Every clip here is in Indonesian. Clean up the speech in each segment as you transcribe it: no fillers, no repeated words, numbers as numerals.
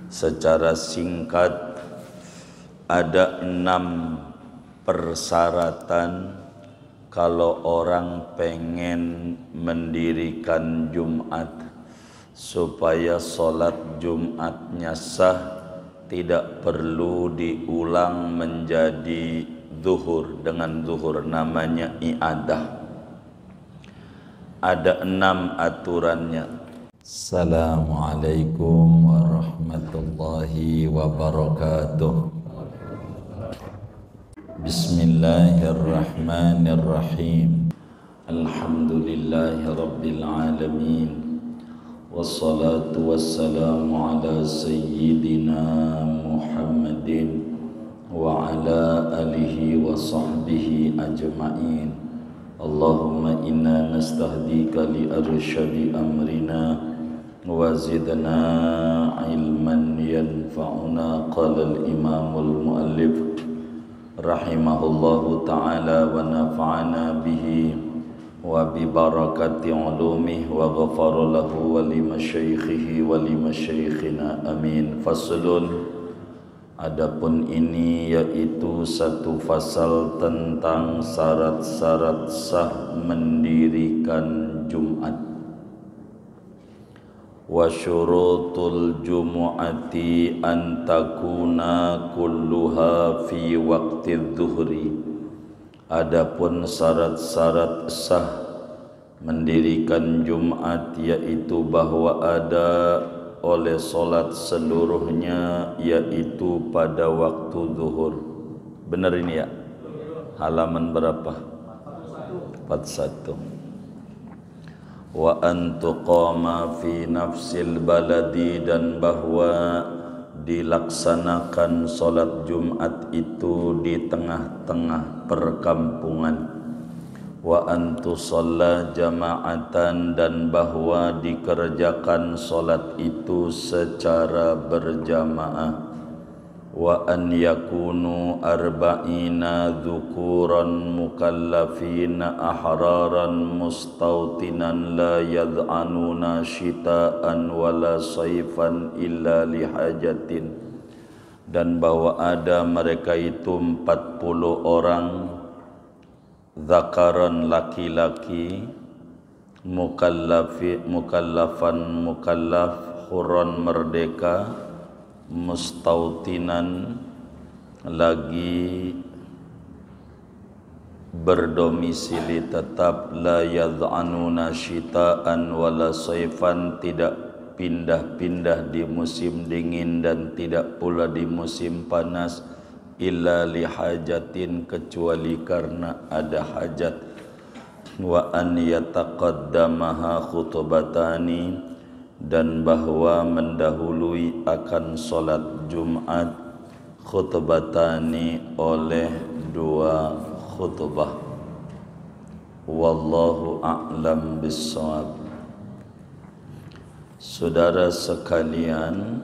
Secara singkat, ada 6 persyaratan kalau orang pengen mendirikan Jumat supaya sholat Jumatnya sah, tidak perlu diulang menjadi zuhur dengan zuhur, namanya i'adah. Ada 6 aturannya. Assalamualaikum warahmatullahi wabarakatuh. Bismillahirrahmanirrahim. Alhamdulillahi rabbil alamin. Wassalatu wassalamu ala sayyidina Muhammadin wa ala alihi wa sahbihi ajma'in. Allahumma inna nastahdika li arsyadi amrina wa zidna ilman yanfa'una. Qala al-imamul muallif rahimahullahu ta'ala wa nafa'ana bihi wa bi barakati ulumihi wa ghafara lahu wa li masyaikhihi wa li masyaikhina amin. Faslun, adapun ini yaitu satu fasal tentang syarat-syarat sah mendirikan Jumat. Wa syurutul jumu'ati an takuna kulluha fi waqti dhuhri. Adapun syarat-syarat sah mendirikan Jumat yaitu bahwa ada oleh solat seluruhnya yaitu pada waktu zuhur. Benar ini ya? Halaman berapa? 41. Wa an tuqama fi nafsil baladi, dan bahwa dilaksanakan solat Jumat itu di tengah-tengah perkampungan. Wa an tusalla jama'atan, dan bahwa dikerjakan solat itu secara berjamaah. Wa an yakunu arba'ina dzukuran mukallafina ahraran mustautinan la yad'anuna syita'an wala saifan illa lihajatin, dan bahwa ada mereka itu 40 orang zakaran laki-laki, mukallaf huran merdeka, mustautinan lagi berdomisili tetap, la yad'anuna syita'an wala saifan, tidak pindah-pindah di musim dingin dan tidak pula di musim panas, illa lihajatin, kecuali karena ada hajat. Wa an yataqaddamaha khutbatani, dan bahwa mendahului akan solat Jumat khutbatani oleh 2 khutbah. Wallahu a'lam bissawab. Saudara sekalian,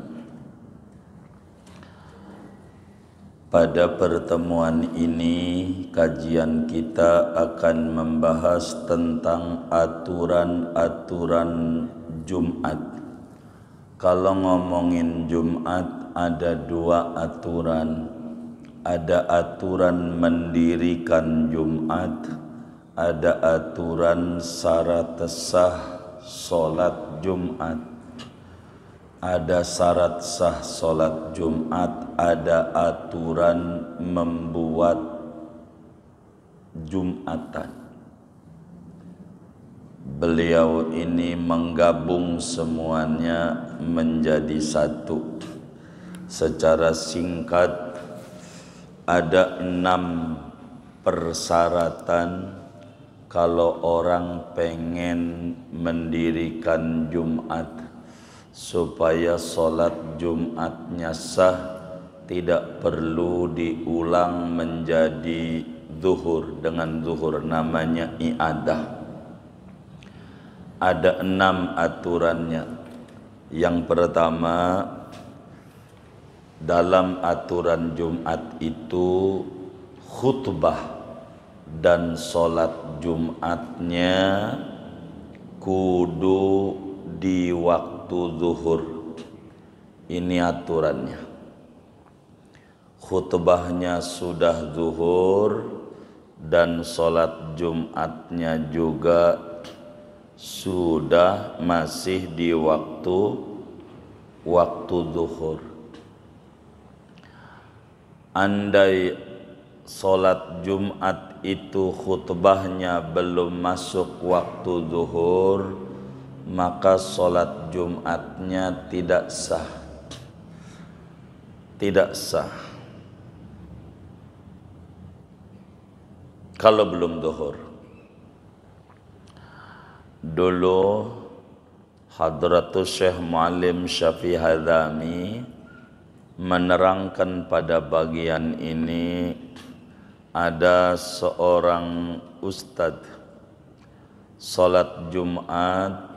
pada pertemuan ini kajian kita akan membahas tentang aturan-aturan Jumat. Kalau ngomongin Jumat ada 2 aturan. Ada aturan mendirikan Jumat, ada aturan syarat sah solat Jumat. Ada syarat sah solat Jumat, ada aturan membuat Jumatan. Beliau ini menggabung semuanya menjadi satu. Secara singkat, ada 6 persyaratan kalau orang pengen mendirikan Jumat supaya solat Jumatnya sah, tidak perlu diulang menjadi zuhur dengan zuhur, namanya i'adah. Ada 6 aturannya. Yang pertama, dalam aturan Jumat itu khutbah dan solat Jumatnya kudu di waktu zuhur. Ini aturannya. Khutbahnya sudah zuhur dan sholat Jumatnya juga sudah masih di waktu zuhur. Andai sholat Jumat itu khutbahnya belum masuk waktu zuhur, maka sholat Jumatnya tidak sah. Tidak sah kalau belum zuhur. Dulu Hadratus Syekh Muallim Syafi'i Hadzami menerangkan pada bagian ini, ada seorang ustadz sholat Jumat.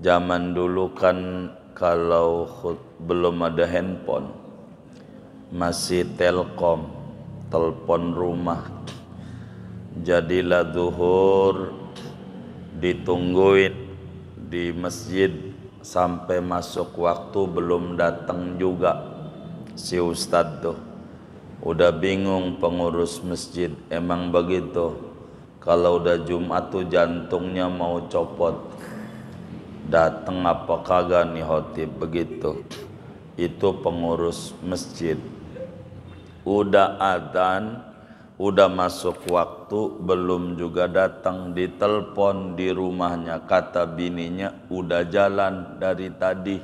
Zaman dulu kan kalau belum ada handphone, masih telkom, telepon rumah. Jadilah zuhur ditungguin di masjid sampai masuk waktu belum datang juga si ustadz tuh. Udah bingung pengurus masjid, emang begitu. Kalau udah Jumat tuh jantungnya mau copot. Datang apa kagak nih khotib, begitu. Itu pengurus masjid. Udah adzan, udah masuk waktu, belum juga datang. Ditelepon di rumahnya, kata bininya udah jalan dari tadi.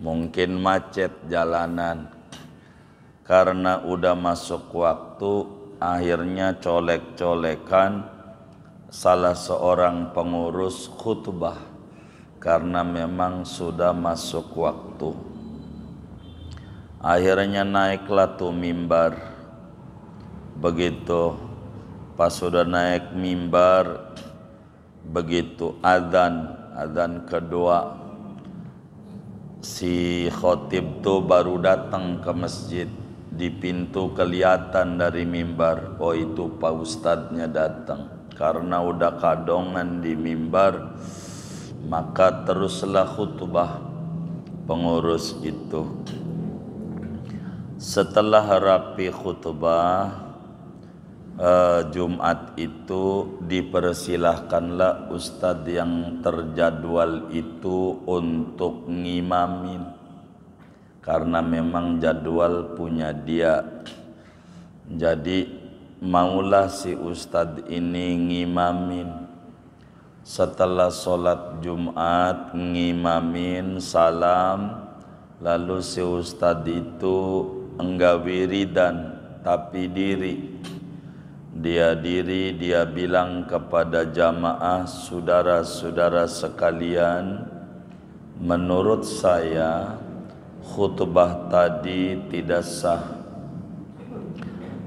Mungkin macet jalanan. Karena udah masuk waktu, akhirnya colek-colekan salah seorang pengurus khutbah. Karena memang sudah masuk waktu. Akhirnya naiklah tuh mimbar. Begitu pas sudah naik mimbar, begitu adzan kedua, si khotib tuh baru datang ke masjid. Di pintu kelihatan dari mimbar, oh itu Pak Ustadznya datang. Karena udah kadongan di mimbar, maka teruslah khutbah pengurus itu. Setelah rapi khutbah Jumat itu, dipersilahkanlah ustadz yang terjadwal itu untuk ngimamin. Karena memang jadwal punya dia. Jadi maulah si ustadz ini ngimamin. Setelah sholat Jumat ngimamin, salam, lalu si ustadz itu enggak wiridan tapi diri. Dia diri, dia bilang kepada jamaah, saudara-saudara sekalian, menurut saya khutbah tadi tidak sah.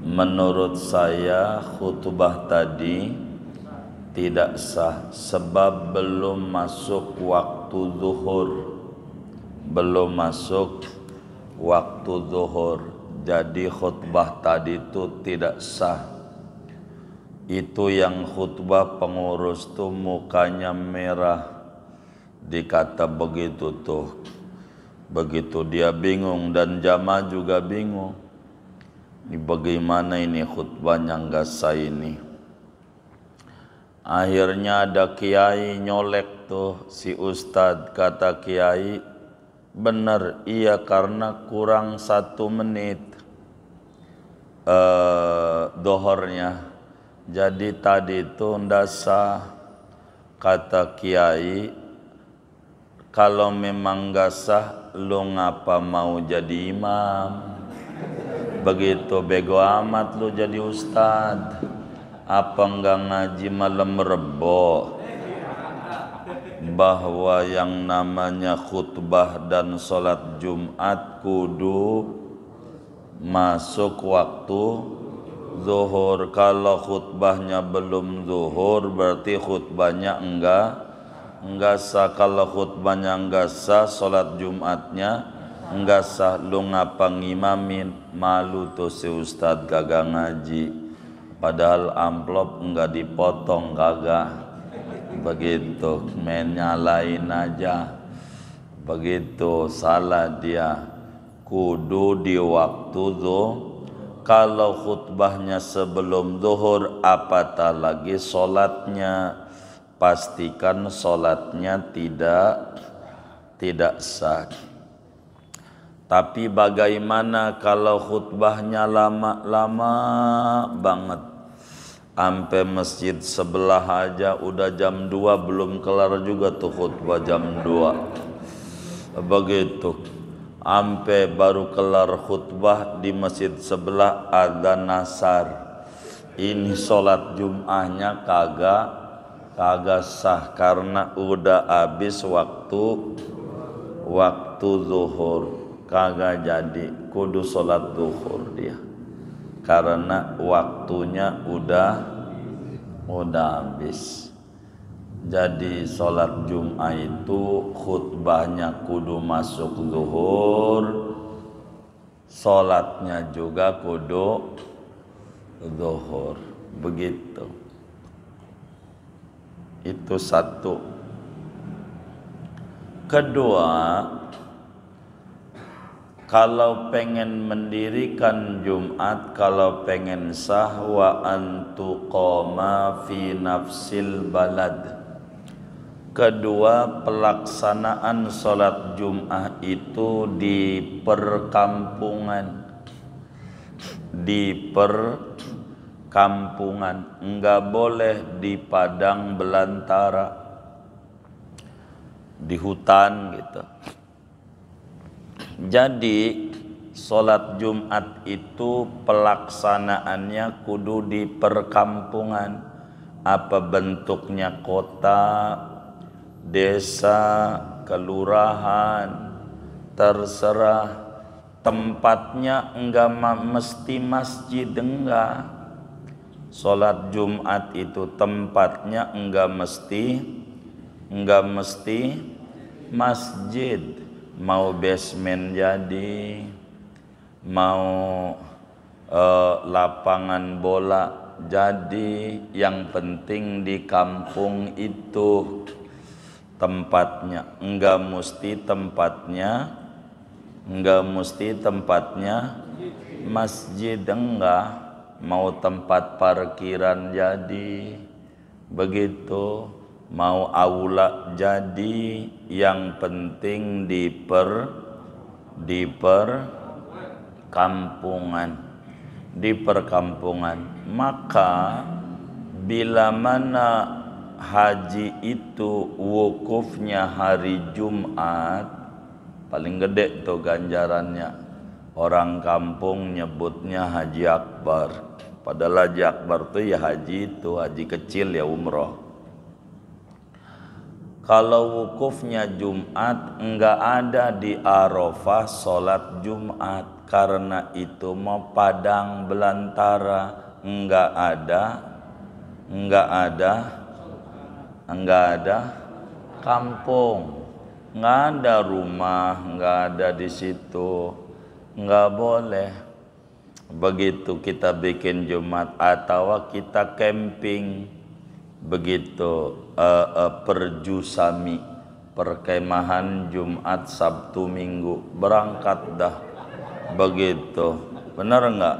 Menurut saya khutbah tadi tidak sah sebab belum masuk waktu zuhur. Belum masuk waktu zuhur. Jadi khutbah tadi itu tidak sah. Itu yang khutbah pengurus tuh mukanya merah. Dikata begitu tuh. Begitu dia bingung dan jamaah juga bingung. Ini bagaimana ini khutbahnya enggak sah ini. Akhirnya ada kiai nyolek tuh si ustadz. Kata kiai, benar, iya karena kurang 1 menit dohornya. Jadi tadi itu ndak sah. Kata kiai, kalau memang nggak sah, lu ngapa mau jadi imam? Begitu bego amat lu jadi ustadz. Apa enggak ngaji malam rebo? Bahwa yang namanya khutbah dan sholat Jumat kudu masuk waktu zuhur. Kalau khutbahnya belum zuhur, berarti khutbahnya enggak sah. Kalau khutbahnya enggak sah, sholat Jumatnya enggak sah. Lu ngapa ngimamin? Malu tuh si ustadz kagak ngaji. Padahal amplop enggak dipotong, kagak. Begitu, main nyalain aja. begitu salah dia. Kudu di waktu kalau khutbahnya sebelum zuhur, apatah lagi solatnya, pastikan solatnya tidak sah. Tapi bagaimana kalau khutbahnya lama banget, sampai masjid sebelah aja udah jam 2 belum kelar juga tuh khutbah jam 2. Begitu, sampai baru kelar khutbah di masjid sebelah adzan asar. Ini sholat Jum'ahnya kagak sah karena udah habis waktu zuhur. Kagak jadi, kudu sholat zuhur dia karena waktunya udah habis. Jadi sholat Jum'ah itu khutbahnya kudu masuk zuhur, sholatnya juga kudu zuhur. Begitu. Itu satu. Kedua, kalau pengen mendirikan Jumat, kalau pengen sah, wa antuqama fi nafsil balad. Kedua, pelaksanaan sholat Jum'ah itu di perkampungan. Enggak boleh di padang belantara, di hutan gitu. Jadi sholat Jumat itu pelaksanaannya kudu di perkampungan. Apa bentuknya, kota, desa, kelurahan, terserah. Tempatnya enggak mesti masjid, enggak. Sholat Jumat itu tempatnya enggak mesti masjid. Mau basement jadi, mau lapangan bola jadi, yang penting di kampung itu tempatnya. Enggak mesti tempatnya masjid, enggak. Mau tempat parkiran jadi, begitu. Mau aula jadi, yang penting di perkampungan. Maka bila mana haji itu wukufnya hari Jumat, paling gede tuh ganjarannya. Orang kampung nyebutnya Haji Akbar, padahal Haji Akbar tuh ya haji itu, haji kecil ya umroh. Kalau wukufnya Jumat, enggak ada di Arafah sholat Jumat, karena itu mau padang belantara, enggak ada kampung, enggak ada rumah, enggak ada di situ, enggak boleh. Begitu kita bikin Jumat atau kita camping, begitu perjusami, perkemahan Jumat, Sabtu, Minggu, berangkat dah. Begitu, benar enggak?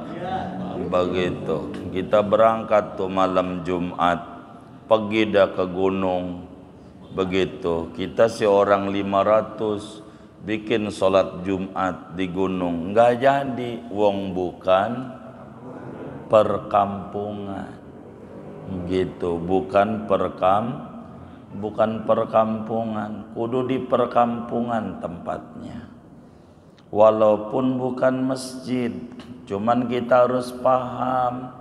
Begitu, kita berangkat tuh malam Jumat, pergi dah ke gunung. Begitu, kita seorang 500 bikin sholat Jumat di gunung, enggak jadi, wong bukan perkampungan. Gitu, bukan perkampungan, kudu di perkampungan tempatnya. Walaupun bukan masjid, cuman kita harus paham,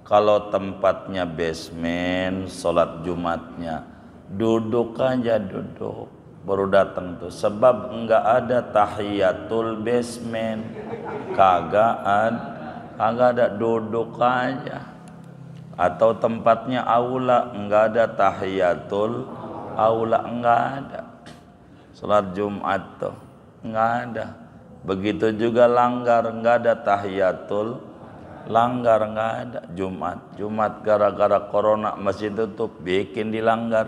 kalau tempatnya basement, sholat Jumatnya duduk aja, duduk baru datang tuh. Sebab enggak ada tahiyatul basement, kagak ada, duduk aja. Atau tempatnya aula, enggak ada tahiyatul aula, enggak ada. Salat Jumat tuh enggak ada. Begitu juga langgar, enggak ada tahiyatul langgar, enggak ada. Jumat gara-gara corona masjid tutup, bikin dilanggar.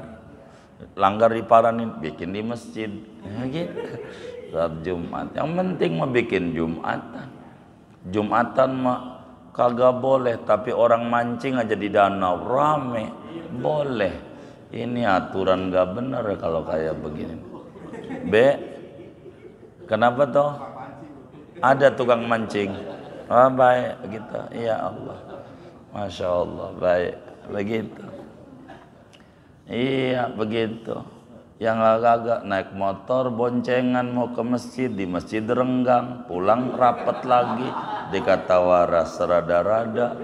langgar di paranin, bikin di masjid. Ya gitu. Salat Jumat. Yang penting mah bikin Jumatan. Jumatan mah kagak boleh, tapi orang mancing aja di danau rame. Boleh. Ini aturan gak benar kalau kayak begini. B. Kenapa toh? Ada tukang mancing. Oh, baik begitu. Ya Allah. Masya Allah, baik begitu. Iya begitu. Yang agak naik motor boncengan mau ke masjid, di masjid renggang, pulang rapat lagi, dikata waras rada-rada,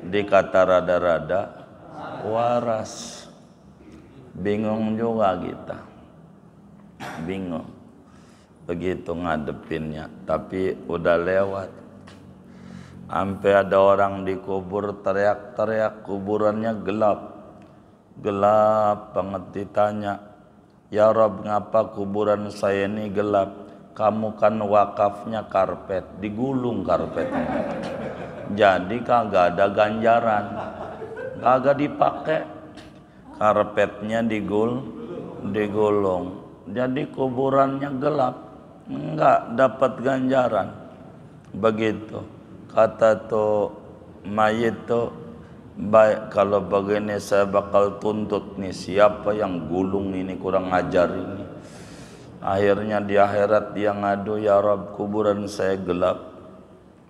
dikata rada-rada waras. Bingung juga kita. Bingung. Begitu ngadepinnya, tapi udah lewat. Sampai ada orang dikubur teriak-teriak, kuburannya gelap. Gelap banget. Ditanya, ya Rob, ngapa kuburan saya ini gelap? Kamu kan wakafnya karpet, digulung karpetnya. Jadi kagak ada ganjaran, kagak dipakai, karpetnya digulung. Jadi kuburannya gelap, enggak dapat ganjaran. Begitu kata tuh mayit tuh, baik kalau begini saya bakal tuntut nih, siapa yang gulung ini, kurang ajar ini. Akhirnya di akhirat dia ngadu, ya Rabb, kuburan saya gelap,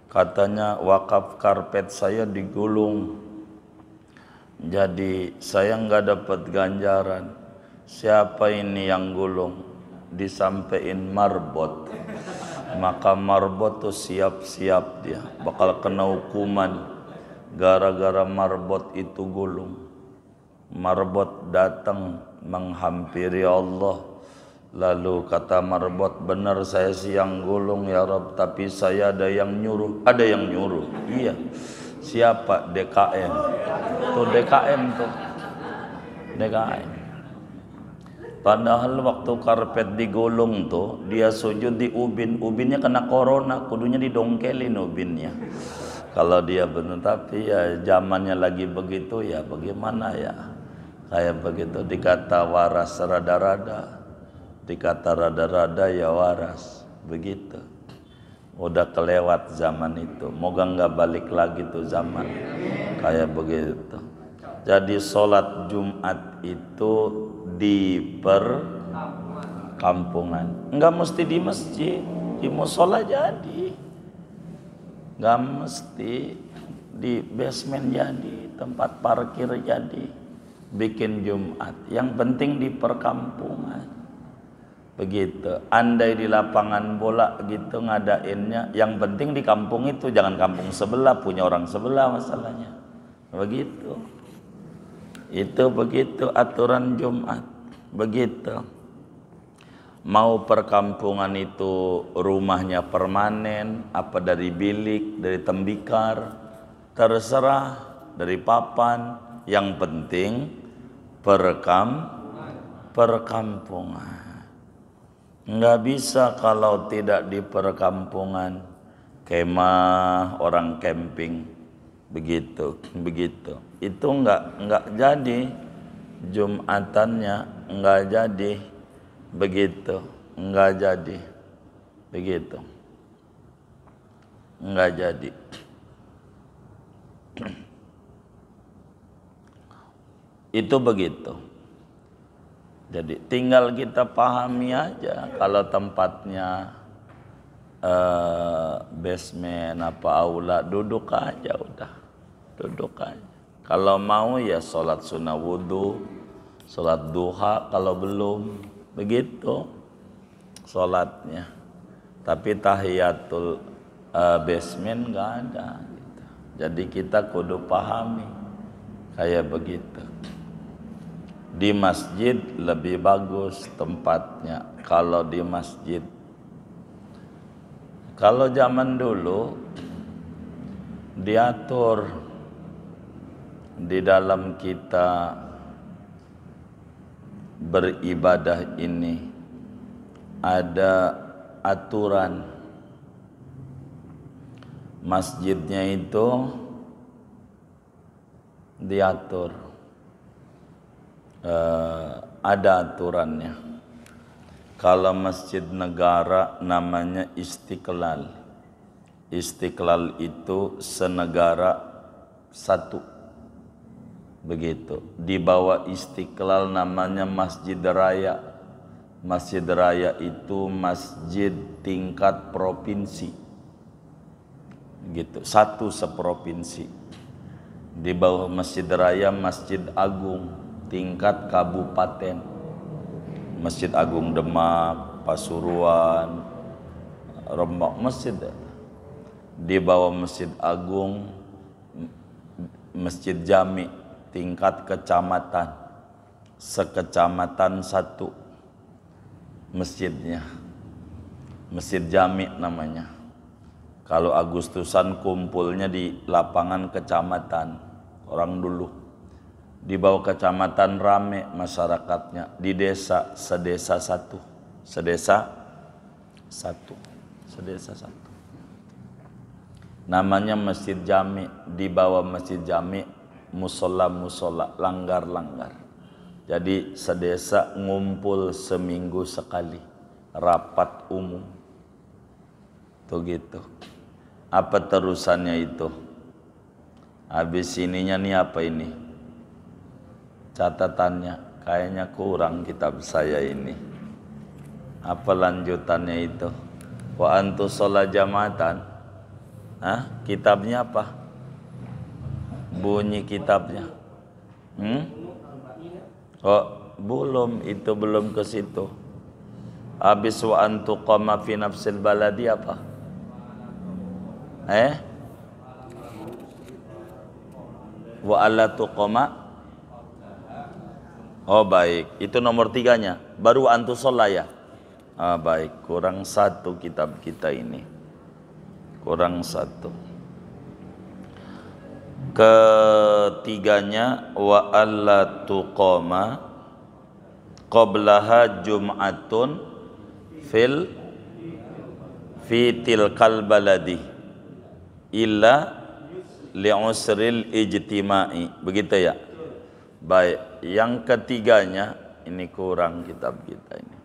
katanya wakaf karpet saya digulung, jadi saya nggak dapat ganjaran. Siapa ini yang gulung? Disampein marbot. Maka marbot tuh siap-siap dia bakal kena hukuman gara-gara marbot itu gulung. Marbot datang menghampiri Allah. Lalu kata marbot, benar saya sih yang gulung ya Rabb, tapi saya ada yang nyuruh. Ada yang nyuruh? Iya. Siapa? DKM. Tuh DKM tuh. DKM. Padahal waktu karpet digulung tuh, dia sujud di ubin. Ubinnya kena corona, kudunya didongkelin ubinnya. Kalau dia benar, tapi ya zamannya lagi begitu ya bagaimana ya. Kayak begitu, dikata waras rada-rada, dikata rada-rada ya waras. Begitu. Udah kelewat zaman itu. Moga nggak balik lagi tuh zaman kayak begitu. Jadi sholat Jumat itu di perkampungan, nggak mesti di masjid, di musola jadi, nggak mesti di basement jadi, tempat parkir jadi, bikin Jumat. Yang penting di perkampungan, begitu. Andai di lapangan bola gitu ngadainnya, yang penting di kampung itu, jangan kampung sebelah, punya orang sebelah masalahnya, begitu. Itu begitu aturan Jumat. Begitu. Mau perkampungan itu rumahnya permanen, apa dari bilik, dari tembikar, terserah, dari papan. Yang penting perkampungan. Nggak bisa kalau tidak di perkampungan. Kemah, orang camping, begitu. Itu enggak jadi Jumatannya, enggak jadi begitu, enggak jadi begitu, enggak jadi. Itu begitu. Jadi tinggal kita pahami aja, kalau tempatnya basement apa aula, duduk aja udah, duduk aja. Kalau mau ya sholat sunnah wudhu, sholat duha kalau belum, begitu sholatnya. Tapi tahiyatul basement nggak ada. Gitu. Jadi kita kudu pahami kayak begitu. Di masjid lebih bagus tempatnya kalau di masjid. Kalau zaman dulu diatur di dalam kita beribadah ini ada aturan. Masjidnya itu diatur ada aturannya. Kalau masjid negara namanya Istiqlal. Istiqlal itu senegara satu. Begitu. Di bawah Istiqlal namanya Masjid Raya. Masjid Raya itu masjid tingkat provinsi. Gitu. Satu seprovinsi. Di bawah Masjid Raya Masjid Agung tingkat kabupaten. Masjid Agung Demak, Pasuruan, Rembang, masjid. Di bawah Masjid Agung Masjid Jami tingkat kecamatan, sekecamatan satu masjidnya, Masjid Jami namanya. Kalau Agustusan kumpulnya di lapangan kecamatan orang dulu. Di bawah kecamatan rame masyarakatnya, di desa sedesa satu, sedesa satu, sedesa satu. Namanya Masjid Jami. Di bawah Masjid Jami musola-musola, langgar-langgar. Jadi sedesa ngumpul seminggu sekali, rapat umum. Tuh gitu. Apa terusannya itu? Habis ininya nih apa ini? Catatannya kayaknya kurang kitab saya ini. Apa lanjutannya itu? Wa antu sholat jamaatan. Kitabnya apa? Bunyi kitabnya. Oh, belum, itu belum ke situ. Habis wa antu qama fi nafsil baladi apa? Wa alla tuqama. Oh baik, itu nomor 3-nya. Baru antu sholat ya. Baik, kurang satu kitab kita ini. Kurang satu. Ketiganya wa alla tuqama qablaha jum'atun fi tilkal baladi illa li'usril ijtima'i. Begitu ya. Baik, yang ketiganya ini kurang kitab kita ini.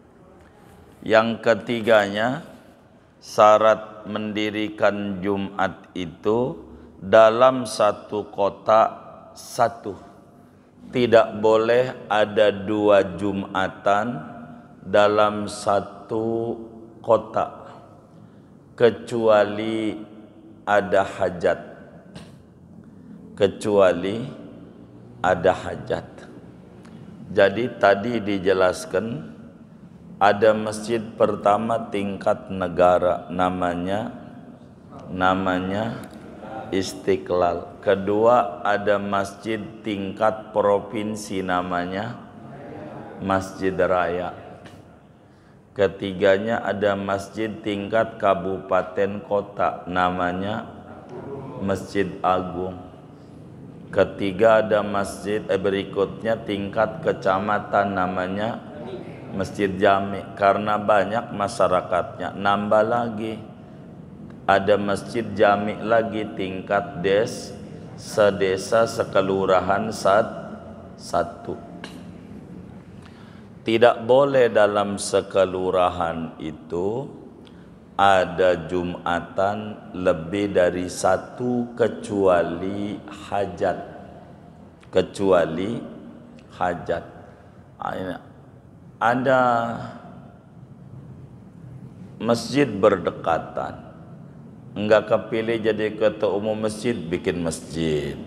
Yang ketiganya syarat mendirikan Jumat itu dalam satu kota satu. Tidak boleh ada 2 Jumatan dalam satu kota kecuali ada hajat. Kecuali ada hajat. Jadi tadi dijelaskan ada masjid pertama tingkat negara namanya Istiqlal. Kedua ada masjid tingkat provinsi namanya Masjid Raya. Ketiganya ada masjid tingkat kabupaten kota namanya Masjid Agung. Ketiga ada masjid berikutnya tingkat kecamatan namanya Masjid Jami. Karena banyak masyarakatnya, nambah lagi. Ada Masjid Jami lagi tingkat sedesa, sekelurahan satu. Tidak boleh dalam sekelurahan itu ada Jumatan lebih dari 1 kecuali hajat. Kecuali hajat. Ada masjid berdekatan, enggak kepilih jadi ketua umum masjid, bikin masjid.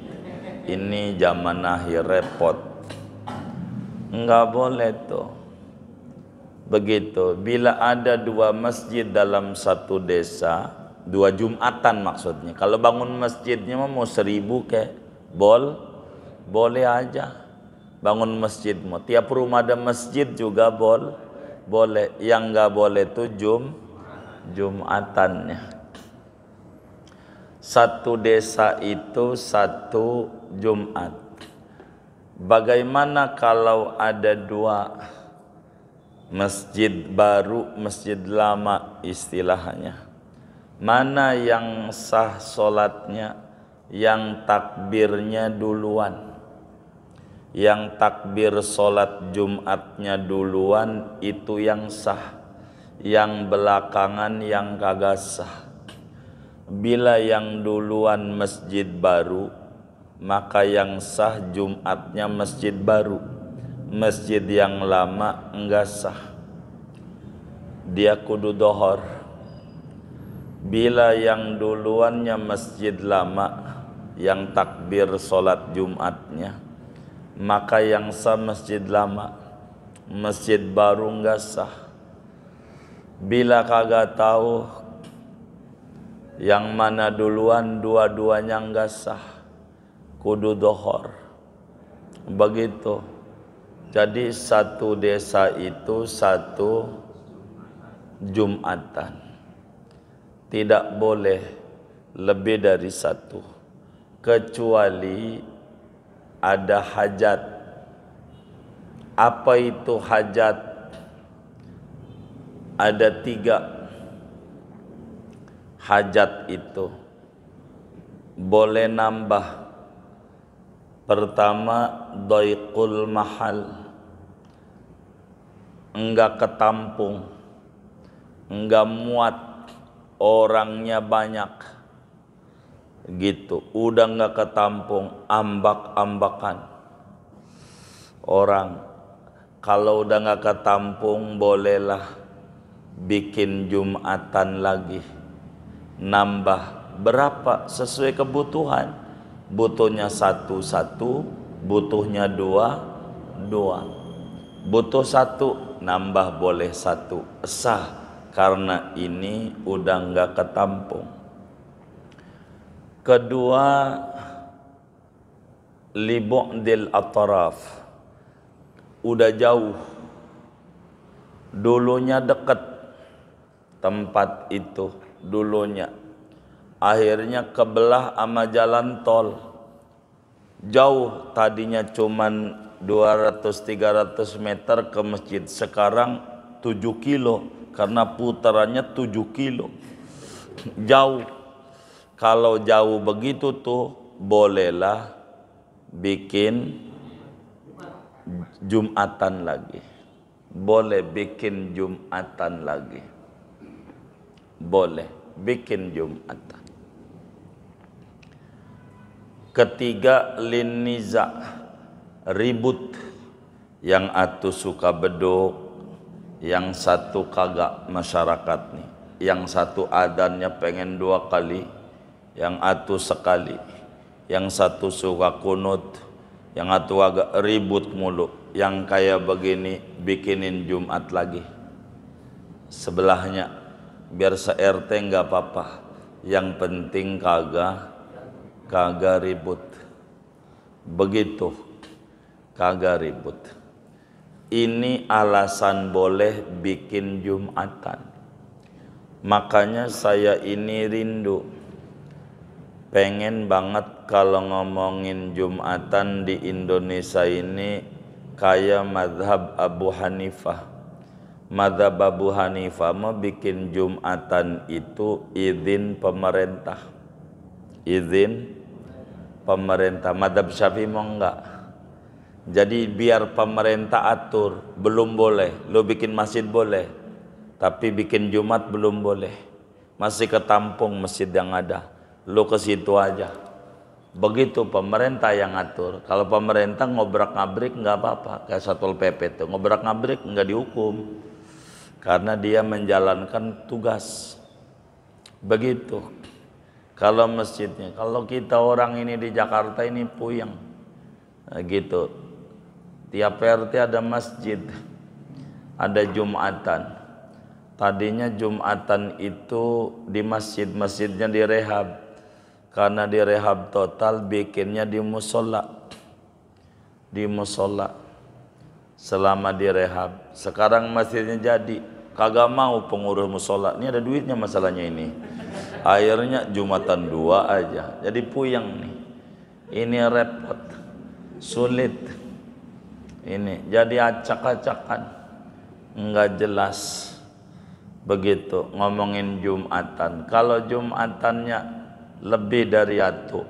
Ini zaman akhir repot. Enggak boleh tuh. Begitu, bila ada 2 masjid dalam satu desa, 2 Jumatan maksudnya. Kalau bangun masjidnya mau 1000 boleh aja. Bangun masjid mau. Tiap rumah ada masjid juga boleh. Yang enggak boleh itu Jumatannya. Satu desa itu 1 Jumat. Bagaimana kalau ada 2 masjid baru, masjid lama istilahnya? Mana yang sah solatnya, yang takbirnya duluan? Yang takbir solat Jumatnya duluan itu yang sah, yang belakangan yang kagak sah. Bila yang duluan masjid baru, maka yang sah Jumatnya masjid baru. Masjid yang lama enggak sah, dia kudu dohor. Bila yang duluannya masjid lama, yang takbir solat Jumatnya, maka yang sah masjid lama, masjid baru enggak sah. Bila kagak tahu yang mana duluan, dua-duanya enggak sah, kudu dohor. Begitu. Jadi satu desa itu satu Jumatan, tidak boleh lebih dari satu, kecuali ada hajat. Apa itu hajat? Ada 3 hajat itu. Boleh nambah. Pertama, doiqul mahal, enggak ketampung, enggak muat, orangnya banyak gitu, udah enggak ketampung, ambak-ambakan orang. Kalau udah enggak ketampung, bolehlah bikin Jumatan lagi, nambah berapa sesuai kebutuhan. Butuhnya 1, butuhnya 2, butuh 1, nambah boleh 1, sah, karena ini udah enggak ketampung. Kedua, libu'dil atraf, udah jauh, dulunya dekat tempat itu, dulunya akhirnya kebelah sama jalan tol, jauh, tadinya cuman 200-300 meter ke masjid, sekarang 7 kilo karena putarannya 7 kilo, jauh. Kalau jauh begitu tuh bolehlah bikin Jumatan lagi, boleh bikin Jumatan lagi, boleh bikin Jumatan. Ketiga, lin niza, ribut, yang atu suka beduk, yang satu kagak masyarakat nih, yang satu adannya pengen 2 kali, yang atu sekali, yang satu suka kunut, yang atu agak ribut mulu. Yang kayak begini bikinin Jumat lagi sebelahnya, biar se-RT enggak apa-apa, yang penting kagak ribut. Begitu, kagak ribut. Ini alasan boleh bikin Jumatan. Makanya saya ini rindu, pengen banget kalau ngomongin Jumatan di Indonesia ini kayak mazhab Abu Hanifah. Mazhab Abu Hanifah mau bikin Jumatan itu izin pemerintah, izin pemerintah. Mazhab Syafi'i mau enggak. Jadi biar pemerintah atur, belum boleh. Lo bikin masjid boleh, tapi bikin Jumat belum boleh. Masih ketampung masjid yang ada, lo ke situ aja. Begitu pemerintah yang ngatur. Kalau pemerintah ngobrak-ngabrik enggak apa-apa, kayak Satpol PP tuh ngobrak-ngabrik enggak dihukum, karena dia menjalankan tugas. Begitu. Kalau masjidnya, kalau kita orang ini di Jakarta ini puyeng, nah, gitu. Tiap RT ada masjid, ada Jumatan. Tadinya Jumatan itu di masjid, masjidnya direhab. Karena direhab total, bikinnya di musola. Di musola. Selama direhab. Sekarang masjidnya jadi. Kagak mau pengurus musola. Ini ada duitnya masalahnya ini. Akhirnya Jumatan 2 aja. Jadi puyeng nih. Ini repot. Sulit. Ini jadi acak-acakan. Enggak jelas. Begitu ngomongin Jumatan. Kalau Jumatannya lebih dari atu,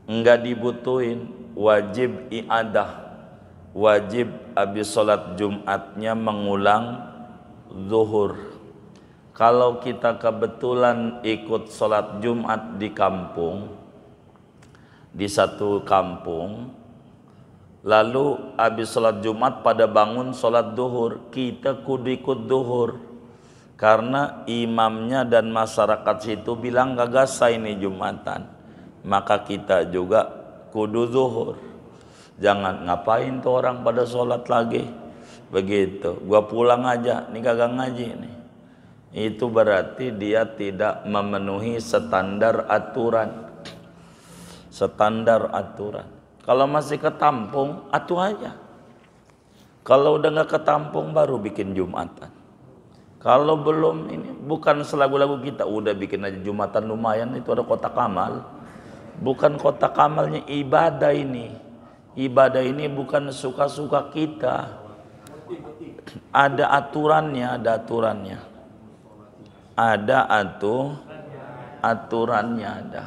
enggak dibutuhin, wajib i'adah, wajib habis sholat Jumatnya mengulang zuhur. Kalau kita kebetulan ikut sholat Jumat di kampung, di satu kampung, lalu habis sholat Jumat pada bangun sholat duhur, kita kudu ikut duhur. Karena imamnya dan masyarakat situ bilang gak sah ini Jumatan, maka kita juga kudu zuhur. Jangan ngapain tuh orang pada sholat lagi begitu, gua pulang aja, ini kagak ngaji nih. Itu berarti dia tidak memenuhi standar aturan. Standar aturan. Kalau masih ketampung, atuh aja. Kalau udah nggak ketampung baru bikin Jumatan. Kalau belum, ini bukan selagu-lagu kita udah bikin aja Jumatan lumayan, itu ada kotak amal. Bukan kotak amalnya, ibadah ini. Ibadah ini bukan suka-suka kita. Ada aturannya, ada aturannya. Ada aturannya ada.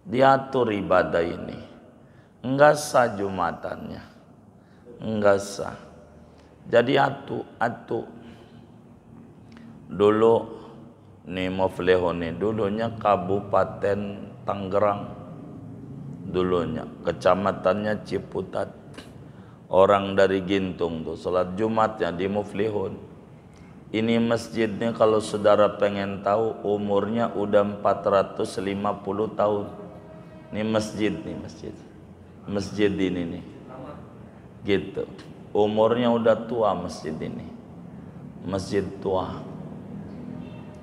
Diatur ibadah ini. Enggak sah Jumatannya. Enggak sah. Jadi atu. Dulu nih Muflihun nih, dulunya Kabupaten Tangerang. Dulunya kecamatannya Ciputat. Orang dari Gintung tuh salat Jumatnya di Muflihun. Ini masjidnya kalau saudara pengen tahu umurnya udah 450 tahun. Ini masjid nih, masjid ini nih. Gitu. Umurnya udah tua masjid ini. Masjid tua.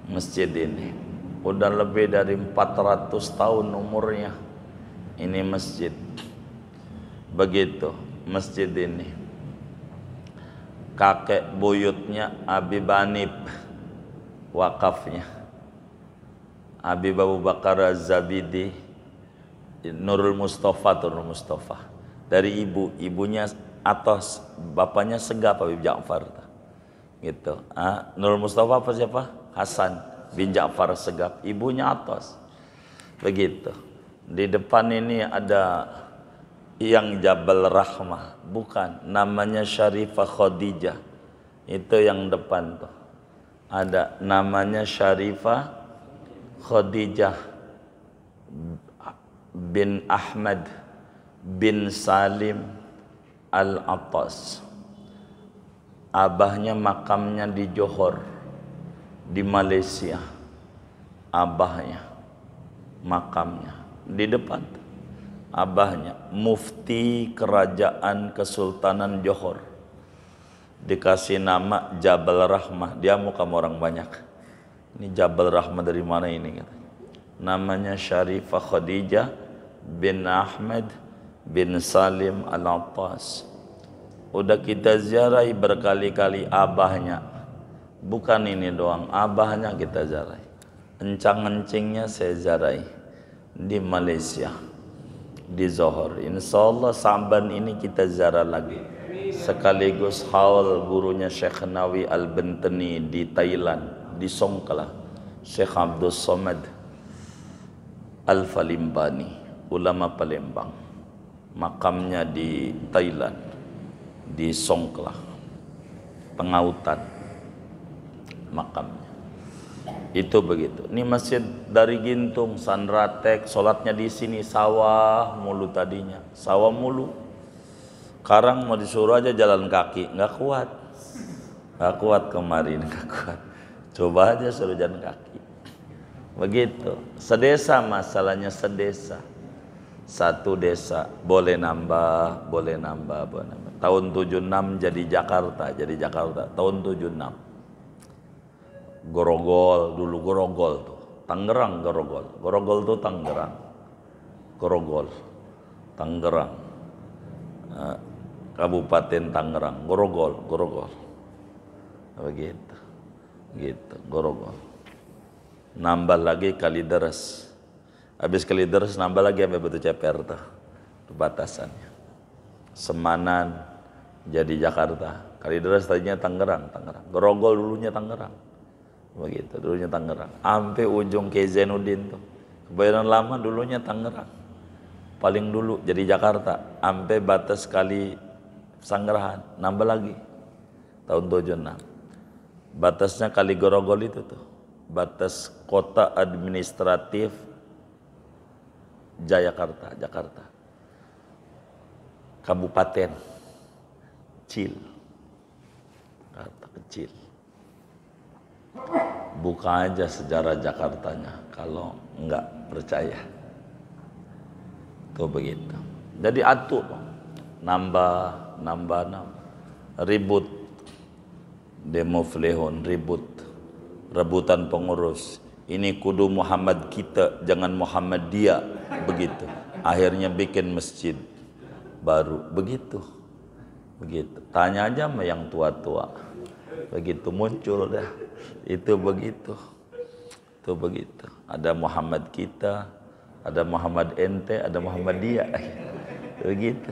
Masjid ini udah lebih dari 400 tahun umurnya. Ini masjid. Begitu masjid ini. Kakek buyutnya Habib Hanif wakafnya. Habib Abu Bakar Az-Zabidi, Nurul Mustafa. Dari ibunya Atos, bapaknya Segaf Habib Ja'far. Gitu. Nurul Mustafa apa siapa? Hasan bin Ja'far Segaf, ibunya Atos. Begitu. Di depan ini ada yang Jabal Rahmah, bukan, namanya Syarifah Khadijah. Itu yang depan tuh. Ada namanya Syarifah Khadijah bin Ahmad bin Salim Al-Attas. Abahnya makamnya di Johor, di Malaysia. Abahnya makamnya di depan. Abahnya mufti kerajaan Kesultanan Johor, dikasih nama Jabal Rahmah. Dia muka orang banyak. Ini Jabal Rahmah dari mana ini? Namanya Syarifah Khadijah bin Ahmad bin Salim Al-Attas. Udah kita ziarahi berkali-kali abahnya. Bukan ini doang, abahnya kita ziarahi. Encang-encingnya saya ziarahi di Malaysia, di Johor. Insyaallah Sa'ban ini kita ziarah lagi. Sekaligus haul gurunya Syekh Nawawi Al-Bentani di Thailand, di Songkla. Syekh Abdul Somad Al-Falimbani, ulama Palembang. Makamnya di Thailand, di Songkla, Pengautan makamnya. Itu begitu. Ini masjid dari Gintung, Sanratek, sholatnya di sini sawah mulu tadinya, sawah mulu. Sekarang mau disuruh aja jalan kaki, nggak kuat kemarin, nggak kuat. Coba aja suruh jalan kaki. Begitu. Sedesa masalahnya sedesa. Satu desa boleh nambah. Tahun 76 jadi Jakarta. Tahun 76. Grogol dulu, Grogol tuh. Tangerang Grogol. Grogol tuh Tangerang. Grogol. Tangerang. Kabupaten Tangerang. Grogol. Begitu. Gitu, Grogol. Nambah lagi Kalideres. Habis Kalideres nambah lagi sampai Batu Ceper tuh. Itu batasannya. Semanan jadi Jakarta. Kalideres tadinya Tangerang. Grogol dulunya Tangerang. Begitu, dulunya Tangerang. Sampai ujung ke Zainuddin tuh. Kebayoran Lama dulunya Tangerang. paling dulu jadi Jakarta sampai batas kali Sanggerahan, nambah lagi tahun 76. Batasnya Kali Grogol itu tuh, batas kota administratif Jayakarta, Jakarta. Kabupaten kecil, Jakarta kecil. Buka aja sejarah Jakartanya kalau enggak percaya. Tuh begitu. Jadi atur, nambah, ribut, demo flehon, ribut, rebutan pengurus. Ini kudu Muhammad kita, jangan Muhammad dia, begitu. Akhirnya bikin masjid baru, begitu. Tanya aja sama yang tua-tua, begitu muncul dah. Itu begitu. Ada Muhammad kita, ada Muhammad ente, ada Muhammad dia, begitu.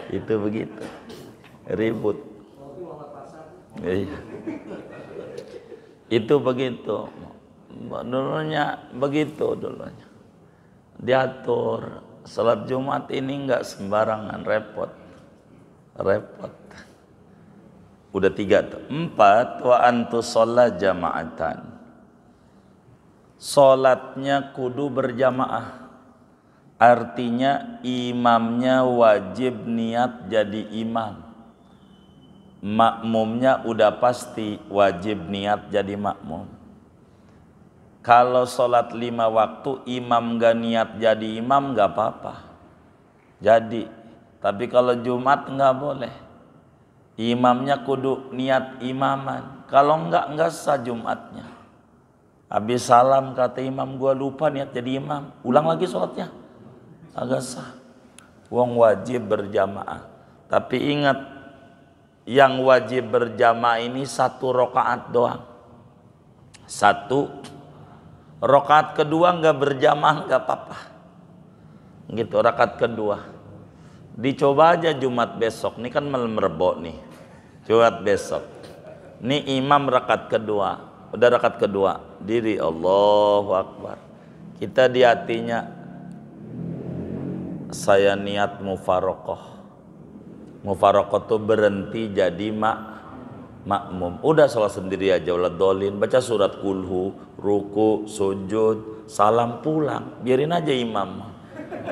Itu begitu, ribut. Itu begitu. Dulunya begitu dulunya. Diatur salat Jumat ini enggak sembarangan, repot. Udah 3 tuh. 4, wa antu sholat jama'atan. Sholatnya kudu berjamaah. Artinya imamnya wajib niat jadi imam. Makmumnya udah pasti wajib niat jadi makmum. Kalau sholat 5 waktu imam gak niat jadi imam gak apa-apa, jadi. Tapi kalau Jumat gak boleh, imamnya kudu niat imaman. Kalau enggak sah Jumatnya. Habis salam kata imam, gua lupa niat jadi imam, ulang lagi sholatnya, agak sah. Wong wajib berjamaah. Tapi ingat, yang wajib berjamaah ini 1 rakaat doang. 1 rakaat kedua nggak berjamaah nggak apa-apa, gitu. Rakaat kedua dicoba aja Jumat besok, ini kan malam Rebo nih, Jumat besok nih imam rakaat kedua, udah rakaat kedua diri Allahu Akbar, kita di hatinya saya niat mufarokoh tuh berhenti jadi makmum. Udah salat sendiri aja, waladolin, baca surat kulhu, ruku, sujud, salam, pulang, biarin aja imam.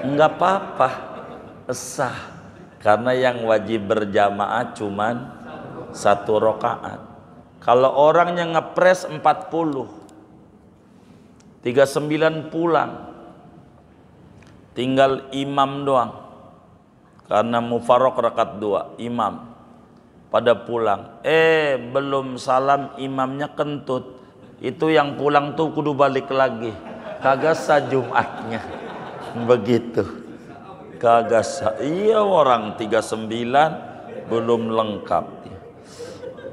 Enggak apa-apa, sah. Karena yang wajib berjamaah cuman 1 rakaat. Kalau orangnya ngepres 40, 39 pulang, tinggal imam doang. Karena mufarok rakaat 2, imam pada pulang, belum salam imamnya kentut, itu yang pulang tuh kudu balik lagi, kagak sah Jumatnya, begitu, kagak sah. Iya, orang 39 belum lengkap,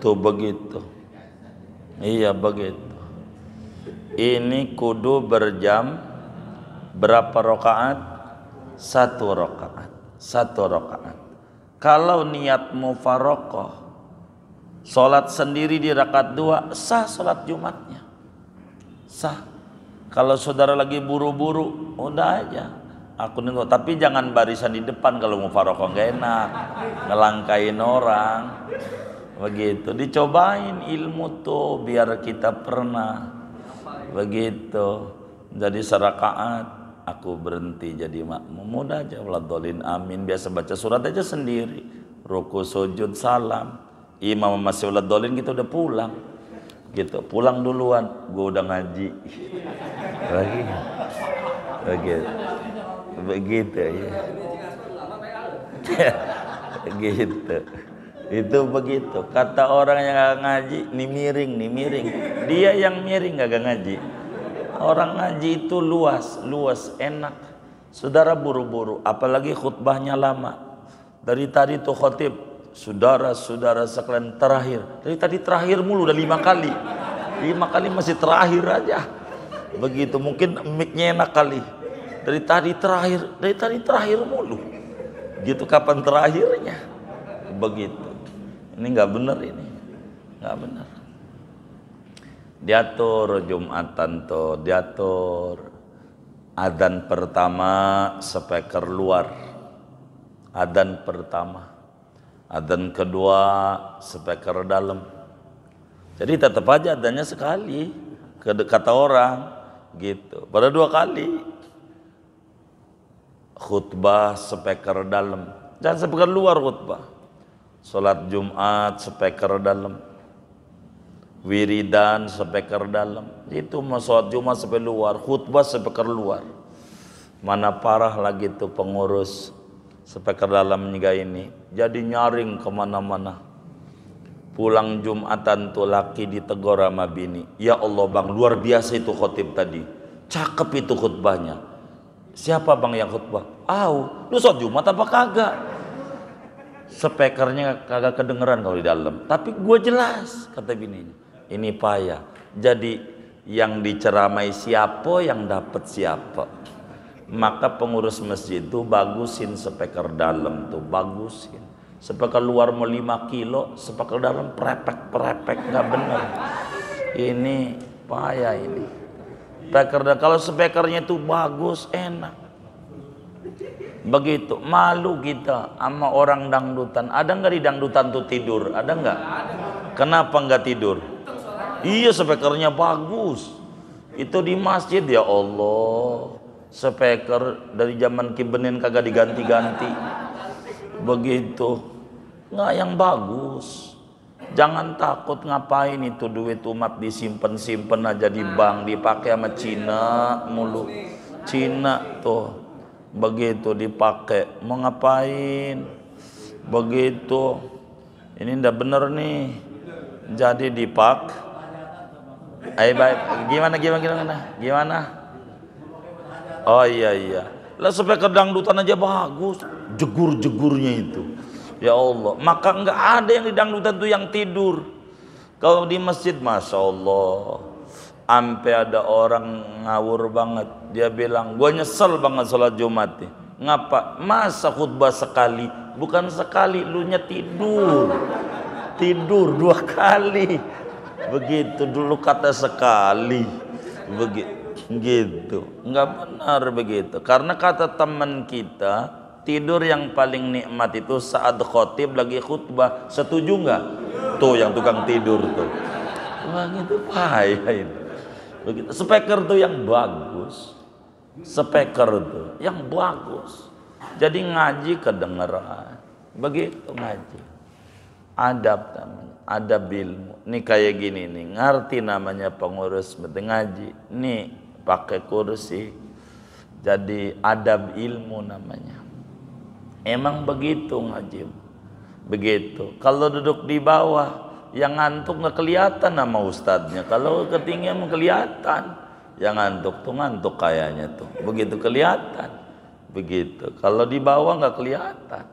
tuh begitu. Iya begitu. Ini kudu berjam berapa rakaat? 1 rakaat. Kalau niat mufarokoh, sholat sendiri di rakaat 2, sah sholat Jumatnya, sah. Kalau saudara lagi buru-buru, udah aja aku nunggu. Tapi jangan barisan di depan kalau mufarokoh, nggak enak, ngelangkain orang, begitu. Dicobain ilmu tuh biar kita pernah, begitu. Jadi serakaat aku berhenti jadi makmum, mudah aja, waladolin, amin, biasa baca surat aja sendiri, ruku, sujud, salam. Imam masih waladolin, kita udah pulang, gitu. Pulang duluan, gua udah ngaji lagi, begitu ya. Gitu. Itu begitu. Kata orang yang gak ngaji, nih miring. Dia yang miring gak ngaji. Orang ngaji itu luas, enak. Saudara buru-buru, apalagi khutbahnya lama. Dari tadi tuh khotib, saudara-saudara sekalian terakhir. Dari tadi terakhir mulu, udah 5 kali. 5 kali masih terakhir aja. Begitu, mungkin mic-nya enak kali. Dari tadi terakhir mulu. Gitu, kapan terakhirnya? Begitu. Ini nggak benar, ini nggak benar. Diatur Jumatan tuh, diatur Adzan pertama speaker luar, adzan pertama. Adzan kedua speaker dalam. Jadi tetap aja adzannya sekali, kata orang gitu. Pada 2 kali. Khutbah speaker dalam, jangan speaker luar khutbah. Salat Jumat speaker dalam, wiridan speaker dalam. Itu mau salat Jumat speaker luar, khutbah speaker luar. Mana parah lagi tuh pengurus speaker dalam juga ini. Jadi nyaring kemana-mana. Pulang Jumatan tuh laki ditegur sama bini. Ya Allah bang, luar biasa itu khotib tadi. Cakep itu khutbahnya. Siapa bang yang khutbah? Lu sholat Jumat apa kagak? Speakernya kagak kedengeran kalau di dalam. Tapi gue jelas, kata bininya. Ini payah. Jadi yang diceramai siapa, yang dapat siapa. Maka pengurus masjid itu bagusin speaker dalam tuh, bagusin. Speaker luar mau 5 kilo, speaker dalam prepek, nggak bener. Ini payah ini. Kalau speakernya itu bagus, enak. Begitu, malu kita sama orang dangdutan. Ada nggak di dangdutan tuh tidur? Ada nggak? Kenapa nggak tidur? Iya, speakernya bagus. Itu di masjid, ya Allah. Speaker dari zaman Kibenin kagak diganti-ganti. Begitu, nggak yang bagus. Jangan takut, ngapain itu duit umat disimpen aja di bank, dipakai sama Cina mulu. Cina tuh begitu dipakai, mau ngapain? Begitu. Ini ndak bener nih. Jadi baik. Gimana? Oh iya. Lah speaker dangdutan aja bagus, jegur-jegurnya itu. Ya Allah, maka enggak ada yang di dangdutan tuh yang tidur. Kalau di masjid, masya Allah, sampai ada orang ngawur banget. Dia bilang, gue nyesel banget sholat Jumat nih. Ngapa? Masa khutbah sekali? Bukan sekali, lu nya tidur 2 kali. Begitu dulu kata sekali. Begitu, enggak benar begitu. Karena kata teman kita, tidur yang paling nikmat itu saat khotib lagi khutbah. Setuju nggak? Tuh yang tukang tidur tuh. Wah gitu payah itu. Begitu. Speaker tuh yang bagus. Speaker tuh yang bagus. Jadi ngaji kedengeran. Begitu ngaji. Adab namanya. Adab ilmu. Nih kayak gini nih. Ngerti namanya pengurus ngaji. Nih pakai kursi. Jadi adab ilmu namanya. Emang begitu ngaji, begitu. Kalau duduk di bawah, yang ngantuk nggak kelihatan sama ustadznya. Kalau ketinggian kelihatan, yang ngantuk tuh ngantuk kayaknya tuh. Begitu kelihatan, begitu. Kalau di bawah nggak kelihatan,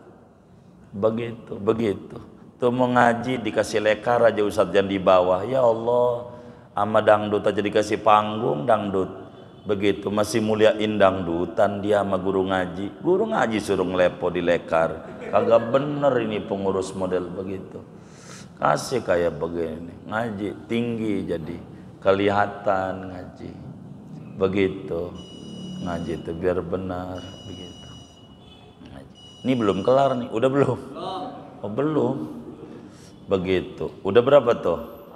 begitu. Tuh mau ngaji dikasih lekar aja ustadz yang di bawah. Ya Allah, sama dangdut aja dikasih panggung dangdut. Begitu masih muliain dangdutan dia sama guru ngaji suruh ngelepo di lekar. Kagak bener ini pengurus model begitu. Kasih kayak begini, ngaji tinggi jadi kelihatan ngaji. Begitu ngaji itu biar benar begitu. Ngaji. Ini belum kelar nih, udah belum? Oh belum. Begitu. Udah berapa tuh?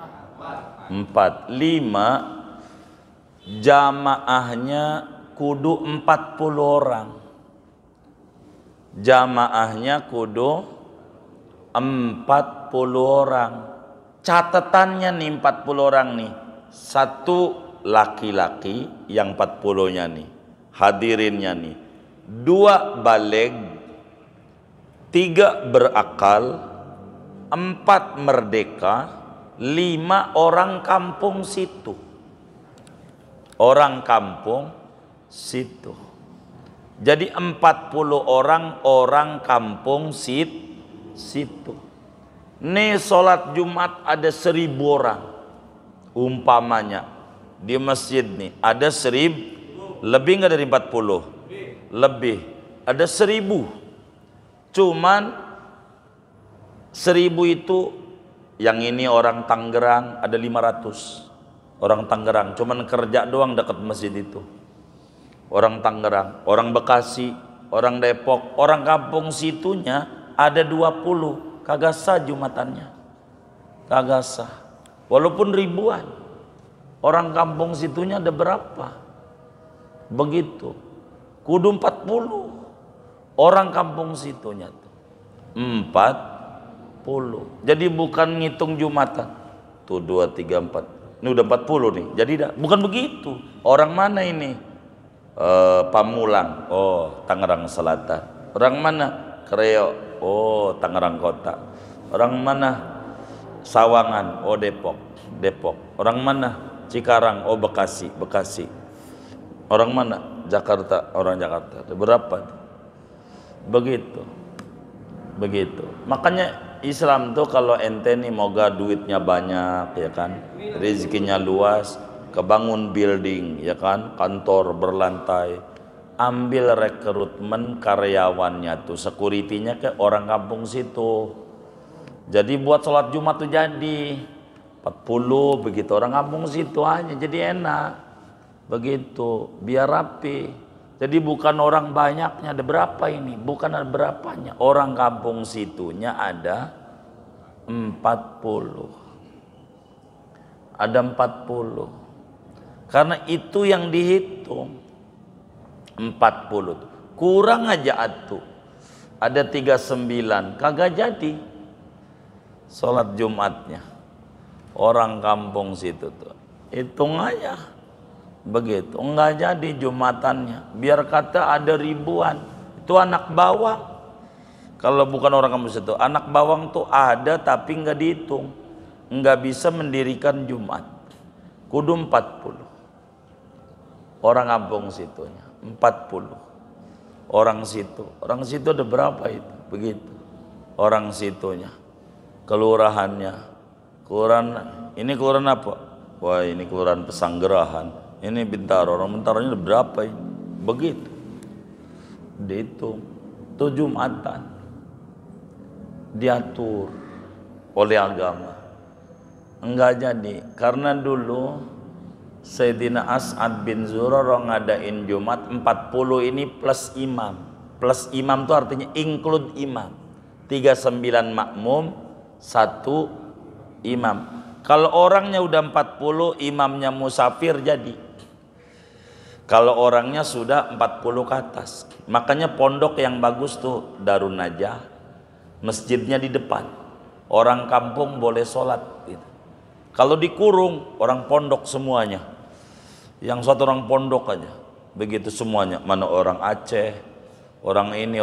4, 5. Jamaahnya kudu 40 orang. Jamaahnya kudu 40 orang. Catatannya nih 40 orang nih. 1 laki-laki yang 40-nya nih. Hadirinnya nih. 2 baligh, 3 berakal, 4 merdeka, 5 orang kampung situ. Orang kampung situ. Jadi 40 orang kampung situ. Nih sholat Jumat ada 1000 orang. Umpamanya di masjid nih ada 1000, lebih nggak dari 40? Lebih. Ada 1000. Cuman 1000 itu yang ini orang Tangerang ada 500. Orang Tangerang cuman kerja doang dekat masjid itu. orang Tangerang, orang Bekasi, orang Depok, orang kampung situnya ada 20, kagak sah jumatannya, kagak sah. Walaupun ribuan, orang kampung situnya ada berapa? Begitu. Kudu 40 orang kampung situnya tuh. 40. Jadi bukan ngitung jumatan. Tuh 2, 3, 4. Ini udah 40 nih. Jadi bukan begitu. Orang mana ini? Pamulang. Oh, Tangerang Selatan. Orang mana? Kreo. Oh, Tangerang Kota. Orang mana? Sawangan. Oh, Depok. Orang mana? Cikarang. Oh, Bekasi. Orang mana? Jakarta. Orang Jakarta. Berapa? Begitu. Makanya Islam tuh kalau ente nih moga duitnya banyak, ya kan, rezekinya luas, kebangun building, ya kan, kantor berlantai, ambil rekrutmen karyawannya tuh, security-nya ke orang kampung situ. Jadi buat sholat Jumat tuh jadi 40 begitu, orang kampung situ aja, jadi enak begitu, biar rapi. Jadi bukan orang banyaknya, ada berapa ini? Bukan ada berapanya. Orang kampung situnya ada 40. Ada 40. Karena itu yang dihitung 40. Kurang aja atuh. Ada 39, kagak jadi sholat Jumatnya. Orang kampung situ tuh. Hitung aja. Begitu, enggak jadi jumatannya. Biar kata ada ribuan, itu anak bawang. Kalau bukan orang kampung situ, anak bawang tuh ada tapi enggak dihitung, enggak bisa mendirikan Jumat. Kudu 40 orang kampung situnya, 40 orang situ ada berapa itu? Begitu orang situnya, kelurahannya, ini kelurahan apa? Wah, ini kelurahan Pesanggerahan. Ini Bintaro, orang Bintaronya ada berapa ini? Begitu. Dihitung. Itu Jumatan. Diatur oleh agama. Enggak jadi. Karena dulu Sayyidina As'ad bin Zurarah ngadain Jumat 40 ini plus imam. Plus imam itu artinya include imam. 39 makmum, 1 imam. Kalau orangnya udah 40, imamnya musafir jadi. Kalau orangnya sudah 40 ke atas. Makanya pondok yang bagus tuh Darun Najah, masjidnya di depan. Orang kampung boleh sholat gitu. Kalau dikurung, orang pondok semuanya. Yang satu orang pondok aja. Begitu semuanya. Mana orang Aceh, orang ini.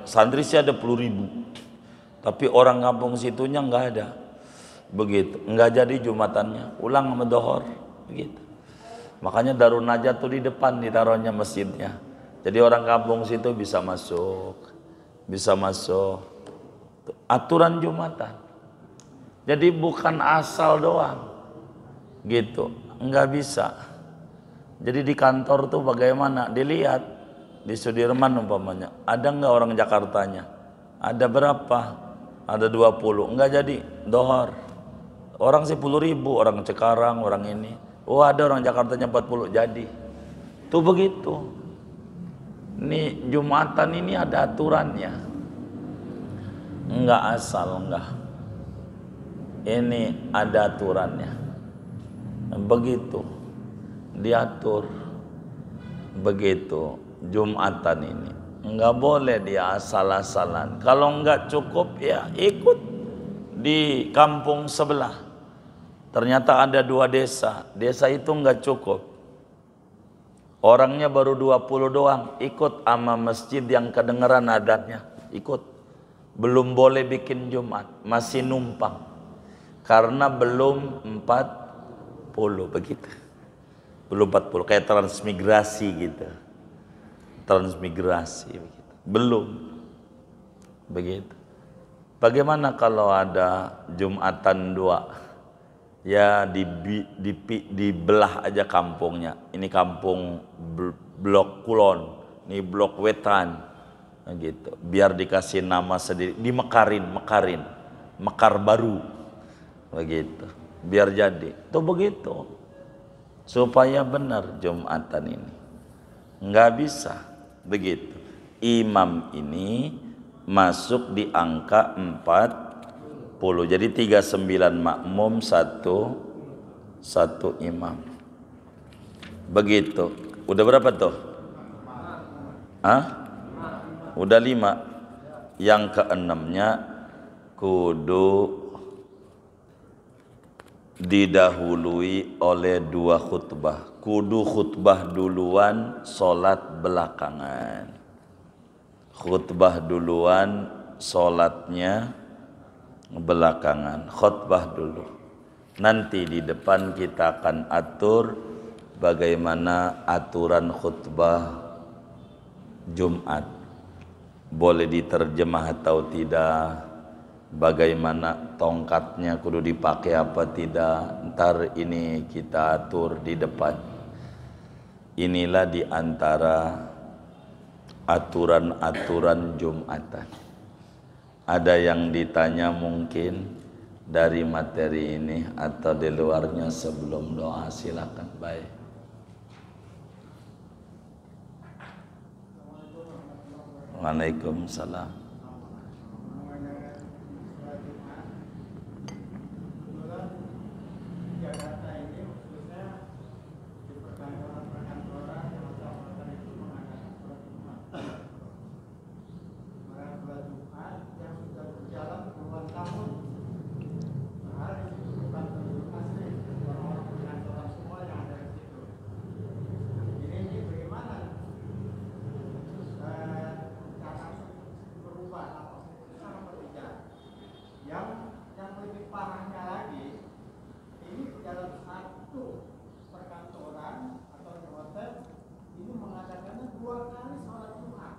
Santri sih ada 10.000. Tapi orang kampung situnya nggak ada. Begitu, nggak jadi jumatannya, ulang sama dohor, begitu. Makanya Darun Najah tuh di depan ditaruhnya masjidnya. Jadi orang kampung situ bisa masuk. Aturan jumatan. Jadi bukan asal doang, gitu, nggak bisa. Jadi di kantor tuh bagaimana? Dilihat di Sudirman umpamanya, ada nggak orang Jakartanya? Ada berapa? Ada 20, nggak jadi dohor. Orang sih 10.000, orang Cikarang, orang ini. Oh, ada orang Jakartanya 40, jadi. Tuh begitu. Ini Jumatan ini ada aturannya. Enggak asal, enggak. Ini ada aturannya. Begitu. Diatur. Begitu Jumatan ini. Enggak boleh dia asal-asalan. Kalau enggak cukup ya ikut di kampung sebelah. Ternyata ada 2 desa. Desa itu enggak cukup. Orangnya baru 20 doang. Ikut sama masjid yang kedengeran adatnya. Ikut. Belum boleh bikin Jumat. Masih numpang. Karena belum 40 begitu. Belum 40. Kayak transmigrasi gitu. Transmigrasi begitu. Belum. Begitu. Bagaimana kalau ada Jumatan 2? Ya dibelah aja kampungnya. Ini kampung Blok Kulon, ini Blok Wetan, gitu. Biar dikasih nama sendiri, dimekarin, mekar baru, begitu. Biar jadi, tuh begitu, supaya benar Jumatan ini. Nggak bisa begitu. Imam ini masuk di angka 40. Jadi 39 makmum, satu imam. Begitu. Udah berapa tuh? Udah 5. Yang keenamnya kudu didahului oleh 2 khutbah. Kudu khutbah duluan, sholat belakangan. Khutbah duluan, sholatnya belakangan. Khutbah dulu. Nanti di depan kita akan atur bagaimana aturan khutbah Jumat. Boleh diterjemah atau tidak, bagaimana tongkatnya kudu dipakai apa tidak, ntar ini kita atur di depan. Inilah di antara aturan-aturan Jumatan. Ada yang ditanya mungkin dari materi ini atau di luarnya sebelum doa, silakan. Baik. Waalaikumsalam. Yang lebih parahnya lagi, ini dalam satu perkantoran atau di hotel ini mengadakannya 2 kali sholat Jumat,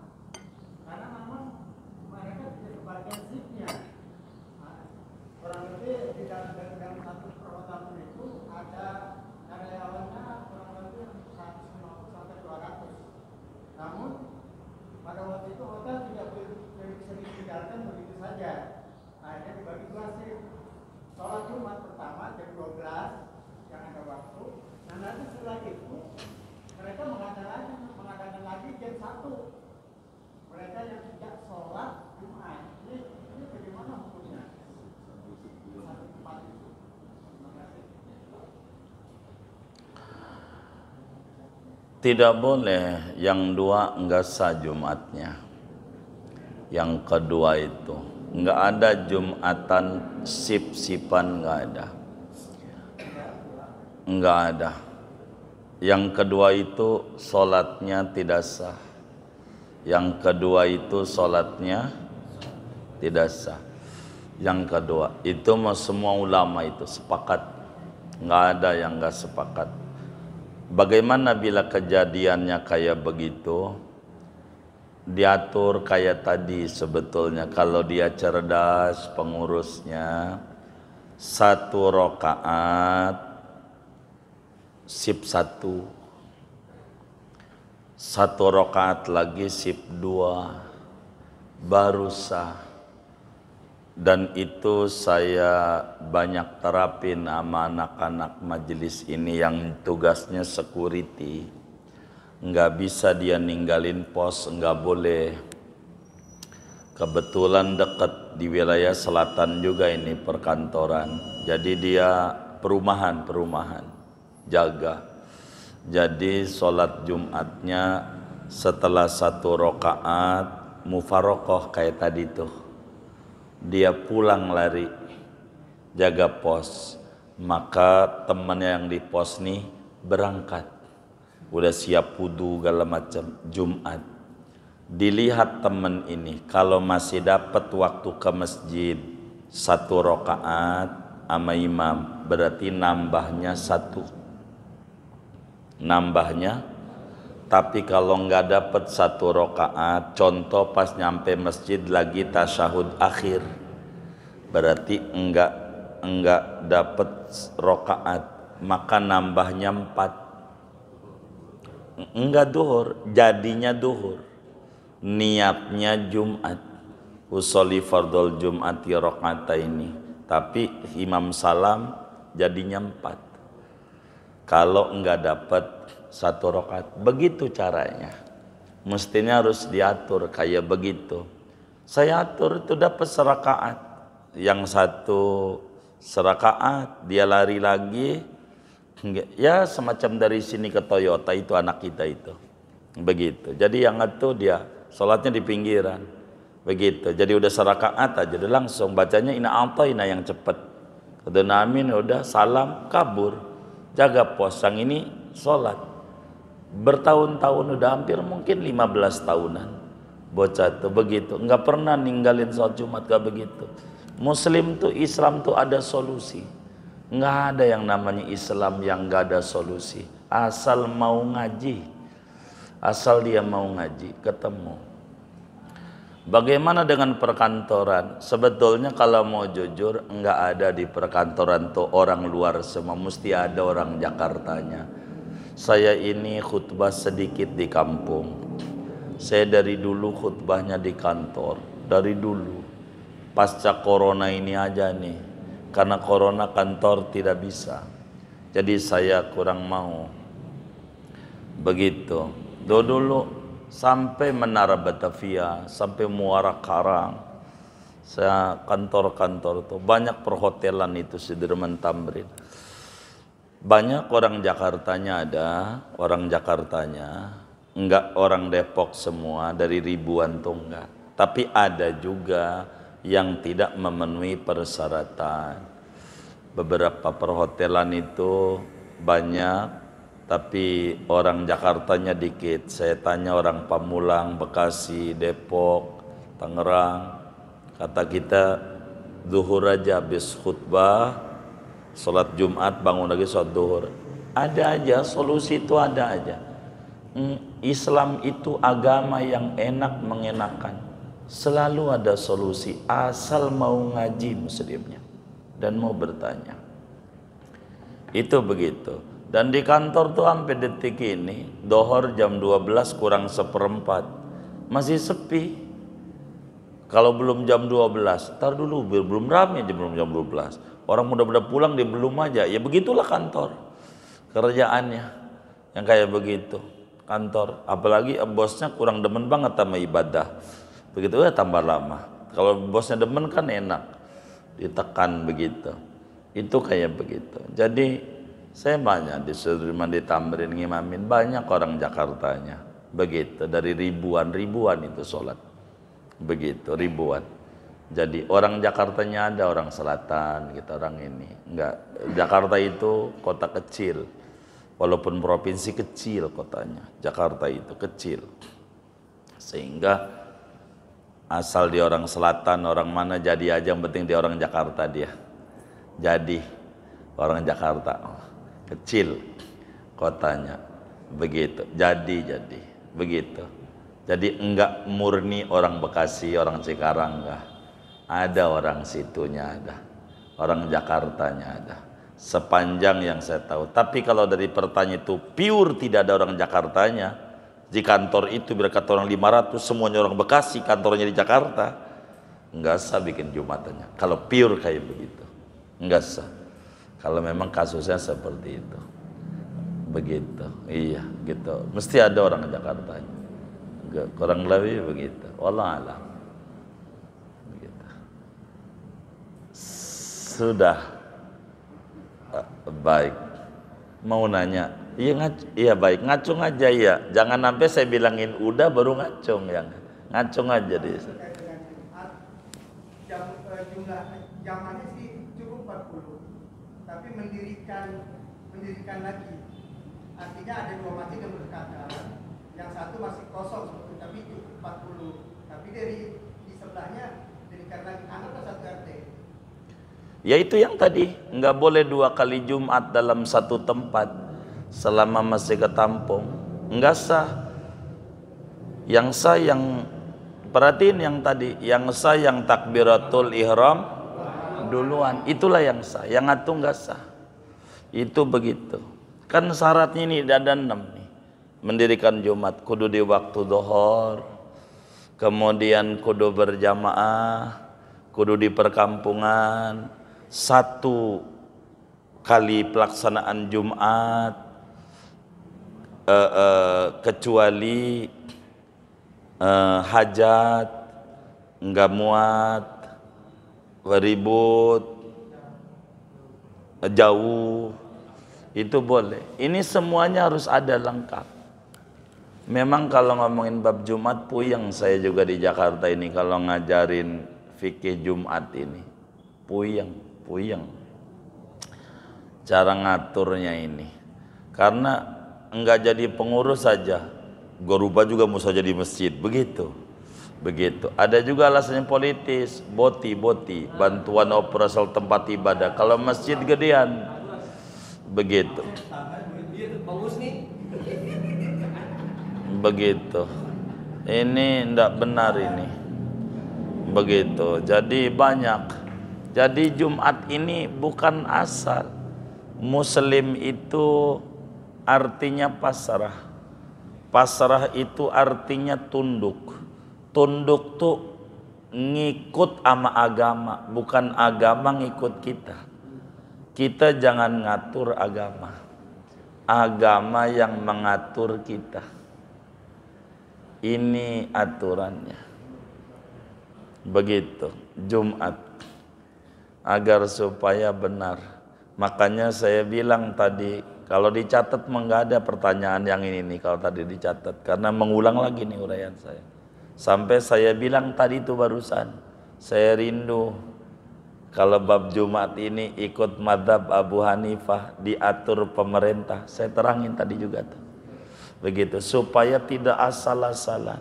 karena memang mereka tidak sebagian shiftnya. Kurang lebih di dalam satu perhotelan itu ada karyawannya kurang lebih 150 sampai 200. Namun pada waktu itu hotel tidak bisa ditinggalkan begitu saja. Akhirnya dibagi 2 shift. Sholat Jumat pertama jam 12 yang ada waktu. Nah nanti setelah itu mereka mengadakan lagi jam 1. Mereka yang tidak sholat Jumat. Ini bagaimana hukumnya? Satu tempat itu. Terima kasih. Tidak boleh yang 2 enggak sah Jumatnya. Yang kedua itu enggak ada Jumatan sip-sipan, enggak ada. Enggak ada. Yang kedua itu sholatnya tidak sah. Yang kedua itu sholatnya tidak sah. Yang kedua itu semua ulama itu sepakat. Enggak ada yang enggak sepakat. Bagaimana bila kejadiannya kayak begitu? Diatur kayak tadi sebetulnya. Kalau dia cerdas pengurusnya, 1 rakaat sip 1, 1 rakaat lagi sip 2, baru sah. Dan itu saya banyak terapin sama anak-anak majelis ini yang tugasnya security. Nggak bisa dia ninggalin pos, nggak boleh. Kebetulan dekat di wilayah selatan juga ini perkantoran. Jadi dia perumahan jaga. Jadi sholat Jumatnya setelah 1 rakaat mufarokoh kayak tadi tuh. Dia pulang lari jaga pos. Maka temannya yang di pos nih berangkat. Udah siap wudu segala macam. Jumat dilihat temen ini kalau masih dapat waktu ke masjid 1 rakaat sama imam, berarti nambahnya 1. Tapi kalau nggak dapat 1 rakaat, contoh pas nyampe masjid lagi tasyahud akhir, berarti enggak dapat rakaat, maka nambahnya 4. Enggak duhur, jadinya duhur. Niatnya Jumat. Usolli fardhul Jum'ati rakaataini. Tapi imam salam jadinya 4. Kalau enggak dapat 1 rakaat. Begitu caranya. Mestinya harus diatur kayak begitu. Saya atur itu dapat serakaat. Yang 1 serakaat, dia lari lagi. Ya semacam dari sini ke Toyota itu anak kita itu. Begitu. Jadi yang itu dia sholatnya di pinggiran. Begitu. Jadi udah serakaat aja, udah langsung bacanya ina a'thaina yang cepat. Udah amin, udah salam, kabur. Jaga pos. Yang ini sholat. Bertahun-tahun udah hampir mungkin 15 tahunan. Bocah tuh begitu. Enggak pernah ninggalin sholat Jumat, gak begitu. Muslim tuh, Islam tuh ada solusi. Enggak ada yang namanya Islam yang enggak ada solusi. Asal mau ngaji. Asal dia mau ngaji, ketemu. Bagaimana dengan perkantoran? Sebetulnya kalau mau jujur, enggak ada di perkantoran tuh orang luar semua. Mesti ada orang Jakartanya. Saya ini khutbah sedikit di kampung. Saya dari dulu khutbahnya di kantor. Dari dulu. Pasca corona ini aja nih. Karena corona kantor tidak bisa. Jadi saya kurang mau. Begitu. Dulu sampai Menara Batavia, sampai Muara Karang. Saya kantor-kantor tuh. Banyak perhotelan itu Sudirman Tamrin. Banyak orang Jakartanya ada, orang Jakartanya, enggak orang Depok semua, dari ribuan tuh enggak. Tapi ada juga yang tidak memenuhi persyaratan. Beberapa perhotelan itu banyak, tapi orang Jakartanya dikit. Saya tanya orang Pamulang, Bekasi, Depok, Tangerang, kata kita zuhur aja habis khutbah, sholat Jumat bangun lagi sholat duhur. Ada aja solusi, itu ada aja. Islam itu agama yang enak mengenakan. Selalu ada solusi asal mau ngaji muslimnya dan mau bertanya. Itu begitu. Dan di kantor tuh sampai detik ini dohor jam 12 kurang 1/4 masih sepi. Kalau belum jam 12, tar dulu belum rame aja, belum jam 12. Orang mudah-mudah pulang dia belum aja. Ya begitulah kantor. Kerjaannya yang kayak begitu. Kantor, apalagi bosnya kurang demen banget sama ibadah. Begitu ya tambah lama. Kalau bosnya demen kan enak. Ditekan begitu. Itu kayak begitu. Jadi saya banyak di Sudirman, di Tamrin ngimamin, banyak orang Jakartanya. Begitu, dari ribuan itu sholat. Begitu, ribuan. Jadi orang Jakartanya ada, orang selatan, gitu, orang ini. Enggak, Jakarta itu kota kecil. Walaupun provinsi kecil kotanya, Jakarta itu kecil. Sehingga asal dia orang selatan, orang mana jadi aja, yang penting dia orang Jakarta dia. Jadi orang Jakarta, kecil kotanya. Begitu, jadi begitu. Jadi enggak murni orang Bekasi, orang Cikarang, enggak. Ada orang situnya ada, orang Jakartanya ada. Sepanjang yang saya tahu. Tapi kalau dari pertanyaan itu pure tidak ada orang Jakartanya, di kantor itu berkata orang 500 semuanya orang Bekasi, kantornya di Jakarta, enggak sah bikin jumatannya. Kalau pure kayak begitu, enggak sah. Kalau memang kasusnya seperti itu, begitu, iya gitu. Mesti ada orang Jakartanya. Kurang lebih begitu. Wallah alam. Sudah baik. Mau nanya? Iya baik, ngacung aja ya. Jangan sampai saya bilangin udah baru ngacung, yang ngacung aja deh. Jumlah zamannya sih cukup 40. Tapi mendirikan lagi. Artinya ada 2 masjid yang berdekatan. Yang satu masih kosong sebetulnya, tapi cukup 40. Tapi di sebelahnya dirikan lagi anak satu RT. Ya itu yang tadi, nggak boleh 2 kali Jumat dalam satu tempat selama masih ketampung, nggak sah. Yang sah yang perhatiin yang tadi, yang sah yang takbiratul ihram duluan, itulah yang sah. Yang itu nggak sah. Itu begitu. Kan syaratnya ini ada 6 nih. Mendirikan Jumat kudu di waktu dohor, kemudian kudu berjamaah, kudu di perkampungan. 1 kali pelaksanaan Jumat, kecuali hajat, nggak muat, ribut, jauh, itu boleh. Ini semuanya harus ada lengkap. Memang kalau ngomongin bab Jumat puyeng saya juga di Jakarta ini kalau ngajarin fikih Jumat ini. Puyeng. Cara ngaturnya ini. Karena enggak jadi pengurus saja. Gua rubah juga mau saja di masjid, begitu. Ada juga alasannya politis, boti, bantuan operasional tempat ibadah. Kalau masjid gedean, begitu. Begitu. Ini ndak benar ini. Begitu. Jadi banyak. Jadi Jumat ini bukan asal. Muslim itu artinya pasrah. Pasrah itu artinya tunduk. Tunduk tuh ngikut sama agama, bukan agama ngikut kita. Kita jangan ngatur agama. Agama yang mengatur kita. Ini aturannya. Begitu Jumat. Agar supaya benar. Makanya saya bilang tadi, kalau dicatat enggak ada pertanyaan yang ini nih kalau tadi dicatat, karena mengulang lagi nih uraian saya. Sampai saya bilang tadi itu barusan, saya rindu kalau bab Jumat ini ikut mazhab Abu Hanifah, diatur pemerintah. Saya terangin tadi juga tuh. Begitu, supaya tidak asal-asalan.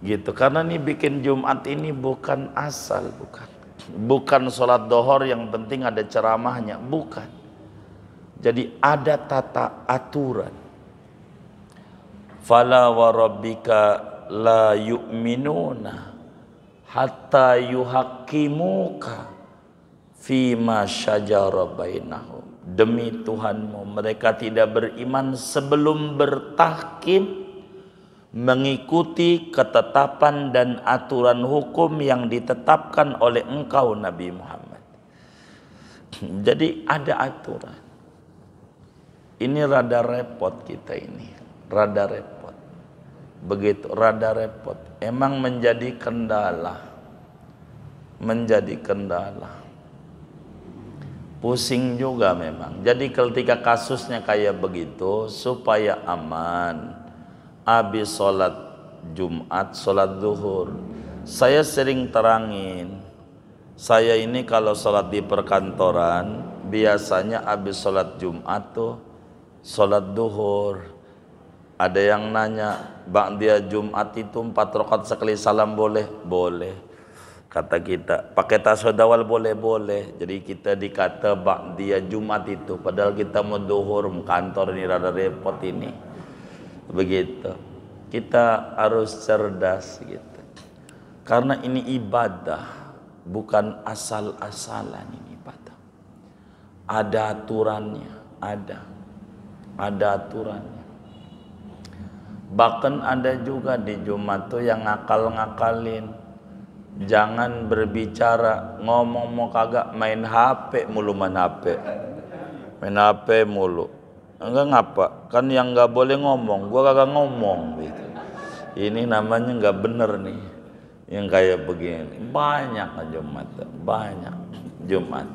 Gitu, karena ini bikin Jumat ini bukan asal, bukan sholat dohor yang penting ada ceramahnya, bukan. Jadi ada tata aturan. Fala wa rabbika la yu'minuna hatta yuhaqqimuka fima syajara bainahum. Demi Tuhanmu, mereka tidak beriman sebelum bertahkim mengikuti ketetapan dan aturan hukum yang ditetapkan oleh engkau Nabi Muhammad. Jadi ada aturan. Ini rada repot kita ini, rada repot. Begitu, rada repot. Emang menjadi kendala. Pusing juga memang. Jadi ketika kasusnya kayak begitu, supaya aman, habis sholat Jumat, sholat zuhur, saya sering terangin, saya ini kalau sholat di perkantoran, biasanya habis sholat Jumat tuh sholat zuhur. Ada yang nanya, bang dia Jumat itu 4 rakaat sekali salam boleh? Boleh. Kata kita, pakai tasawuf boleh. Jadi kita dikata bang dia Jumat itu, padahal kita mau zuhur, kantor ini rada repot ini. Begitu. Kita harus cerdas gitu. Karena ini ibadah, bukan asal-asalan ini ibadah. Ada aturannya, ada aturannya. Bahkan ada juga di Jumat tuh yang ngakal-ngakalin. Jangan berbicara, ngomong mau kagak, main HP mulu, main HP mulu. Enggak ngapa? Kan yang nggak boleh ngomong, gua kagak ngomong gitu. Ini namanya nggak bener nih, yang kayak begini. Banyak Jumat, banyak Jumat.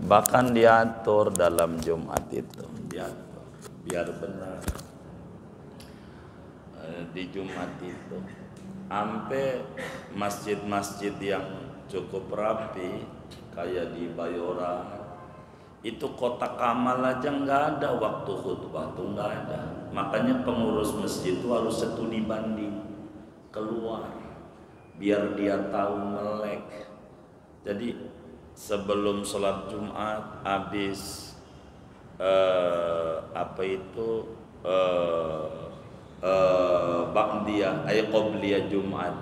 Bahkan diatur dalam Jumat itu, diatur biar benar. Di Jumat itu, sampai masjid-masjid yang cukup rapi, kayak di Bayora, itu kotak amal aja nggak ada waktu khutbah tuh, nggak ada. Makanya pengurus masjid itu harus studi banding keluar biar dia tahu melek. Jadi sebelum sholat Jumat habis ba'diyah qobliyah Jumat,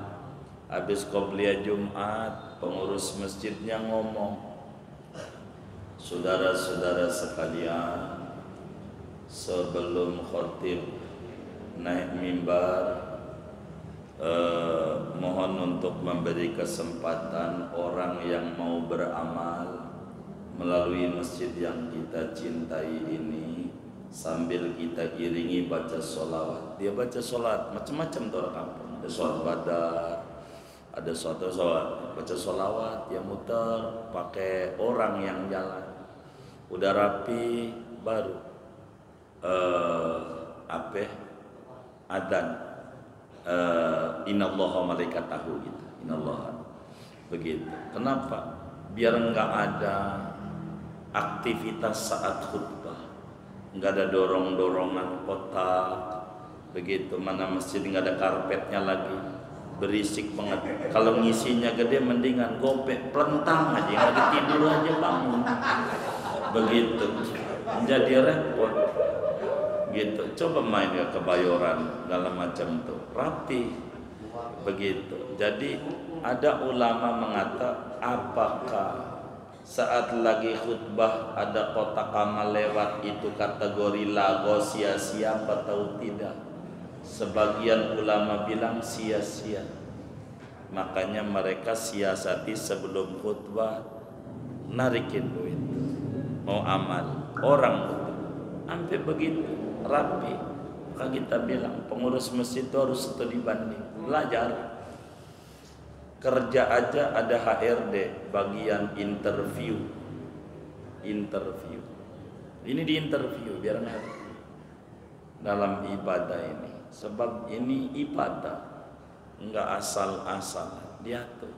habis qobliyah Jumat pengurus masjidnya ngomong, saudara-saudara sekalian, sebelum khatib naik mimbar, mohon untuk memberi kesempatan orang yang mau beramal melalui masjid yang kita cintai ini sambil kita iringi baca sholawat. Dia baca sholat macam-macam tuh orang kampung. Ada sholat badar, ada sholat baca sholawat, dia muter pakai orang yang jalan. Udah rapi baru adzan, innallaha malaikatahu gitu. Innallaha begitu. Kenapa? Biar enggak ada aktivitas saat khutbah, enggak ada dorong-dorongan kotak begitu. Mana masjid enggak ada karpetnya lagi, berisik banget. Kalau ngisinya gede mendingan gopek pelentang aja, yang lagi tidur aja bangun begitu, jadi repot gitu. Coba main ke Kebayoran segala macam tuh rapi begitu. Jadi ada ulama mengata, apakah saat lagi khutbah ada kotak amal lewat itu kategori lago sia-sia atau tidak? Sebagian ulama bilang sia-sia. Makanya mereka siasati sebelum khutbah narikin duit, mau amal orang sampai begitu rapi. Maka kita bilang pengurus masjid itu harus dibanding, belajar. Kerja aja ada HRD bagian interview. Ini di interview biar ngerti dalam ibadah ini. Sebab ini ibadah, enggak asal-asal, diatur.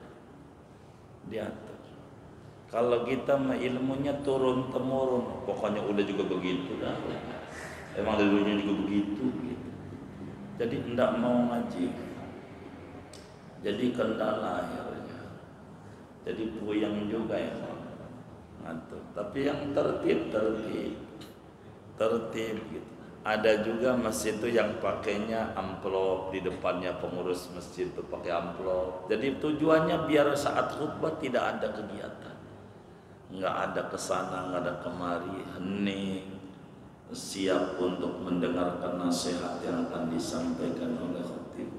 Kalau kita mah ilmunya turun temurun, pokoknya udah juga begitu dah. Emang dari dulunya juga begitu gitu. Jadi enggak mau ngaji, jadi kendala akhirnya. Jadi puyeng juga ya ngatur. Tapi yang tertib gitu. Ada juga masjid itu yang pakainya amplop, di depannya pengurus masjid itu pakai amplop. Jadi tujuannya biar saat khutbah tidak ada kegiatan, nggak ada kesana, nggak ada kemari, hening, siap untuk mendengarkan nasihat yang akan disampaikan oleh khatib.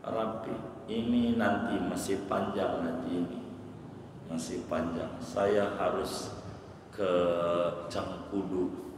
Rapi. Ini nanti masih panjang ngaji ini, masih panjang. Saya harus ke Cangkudu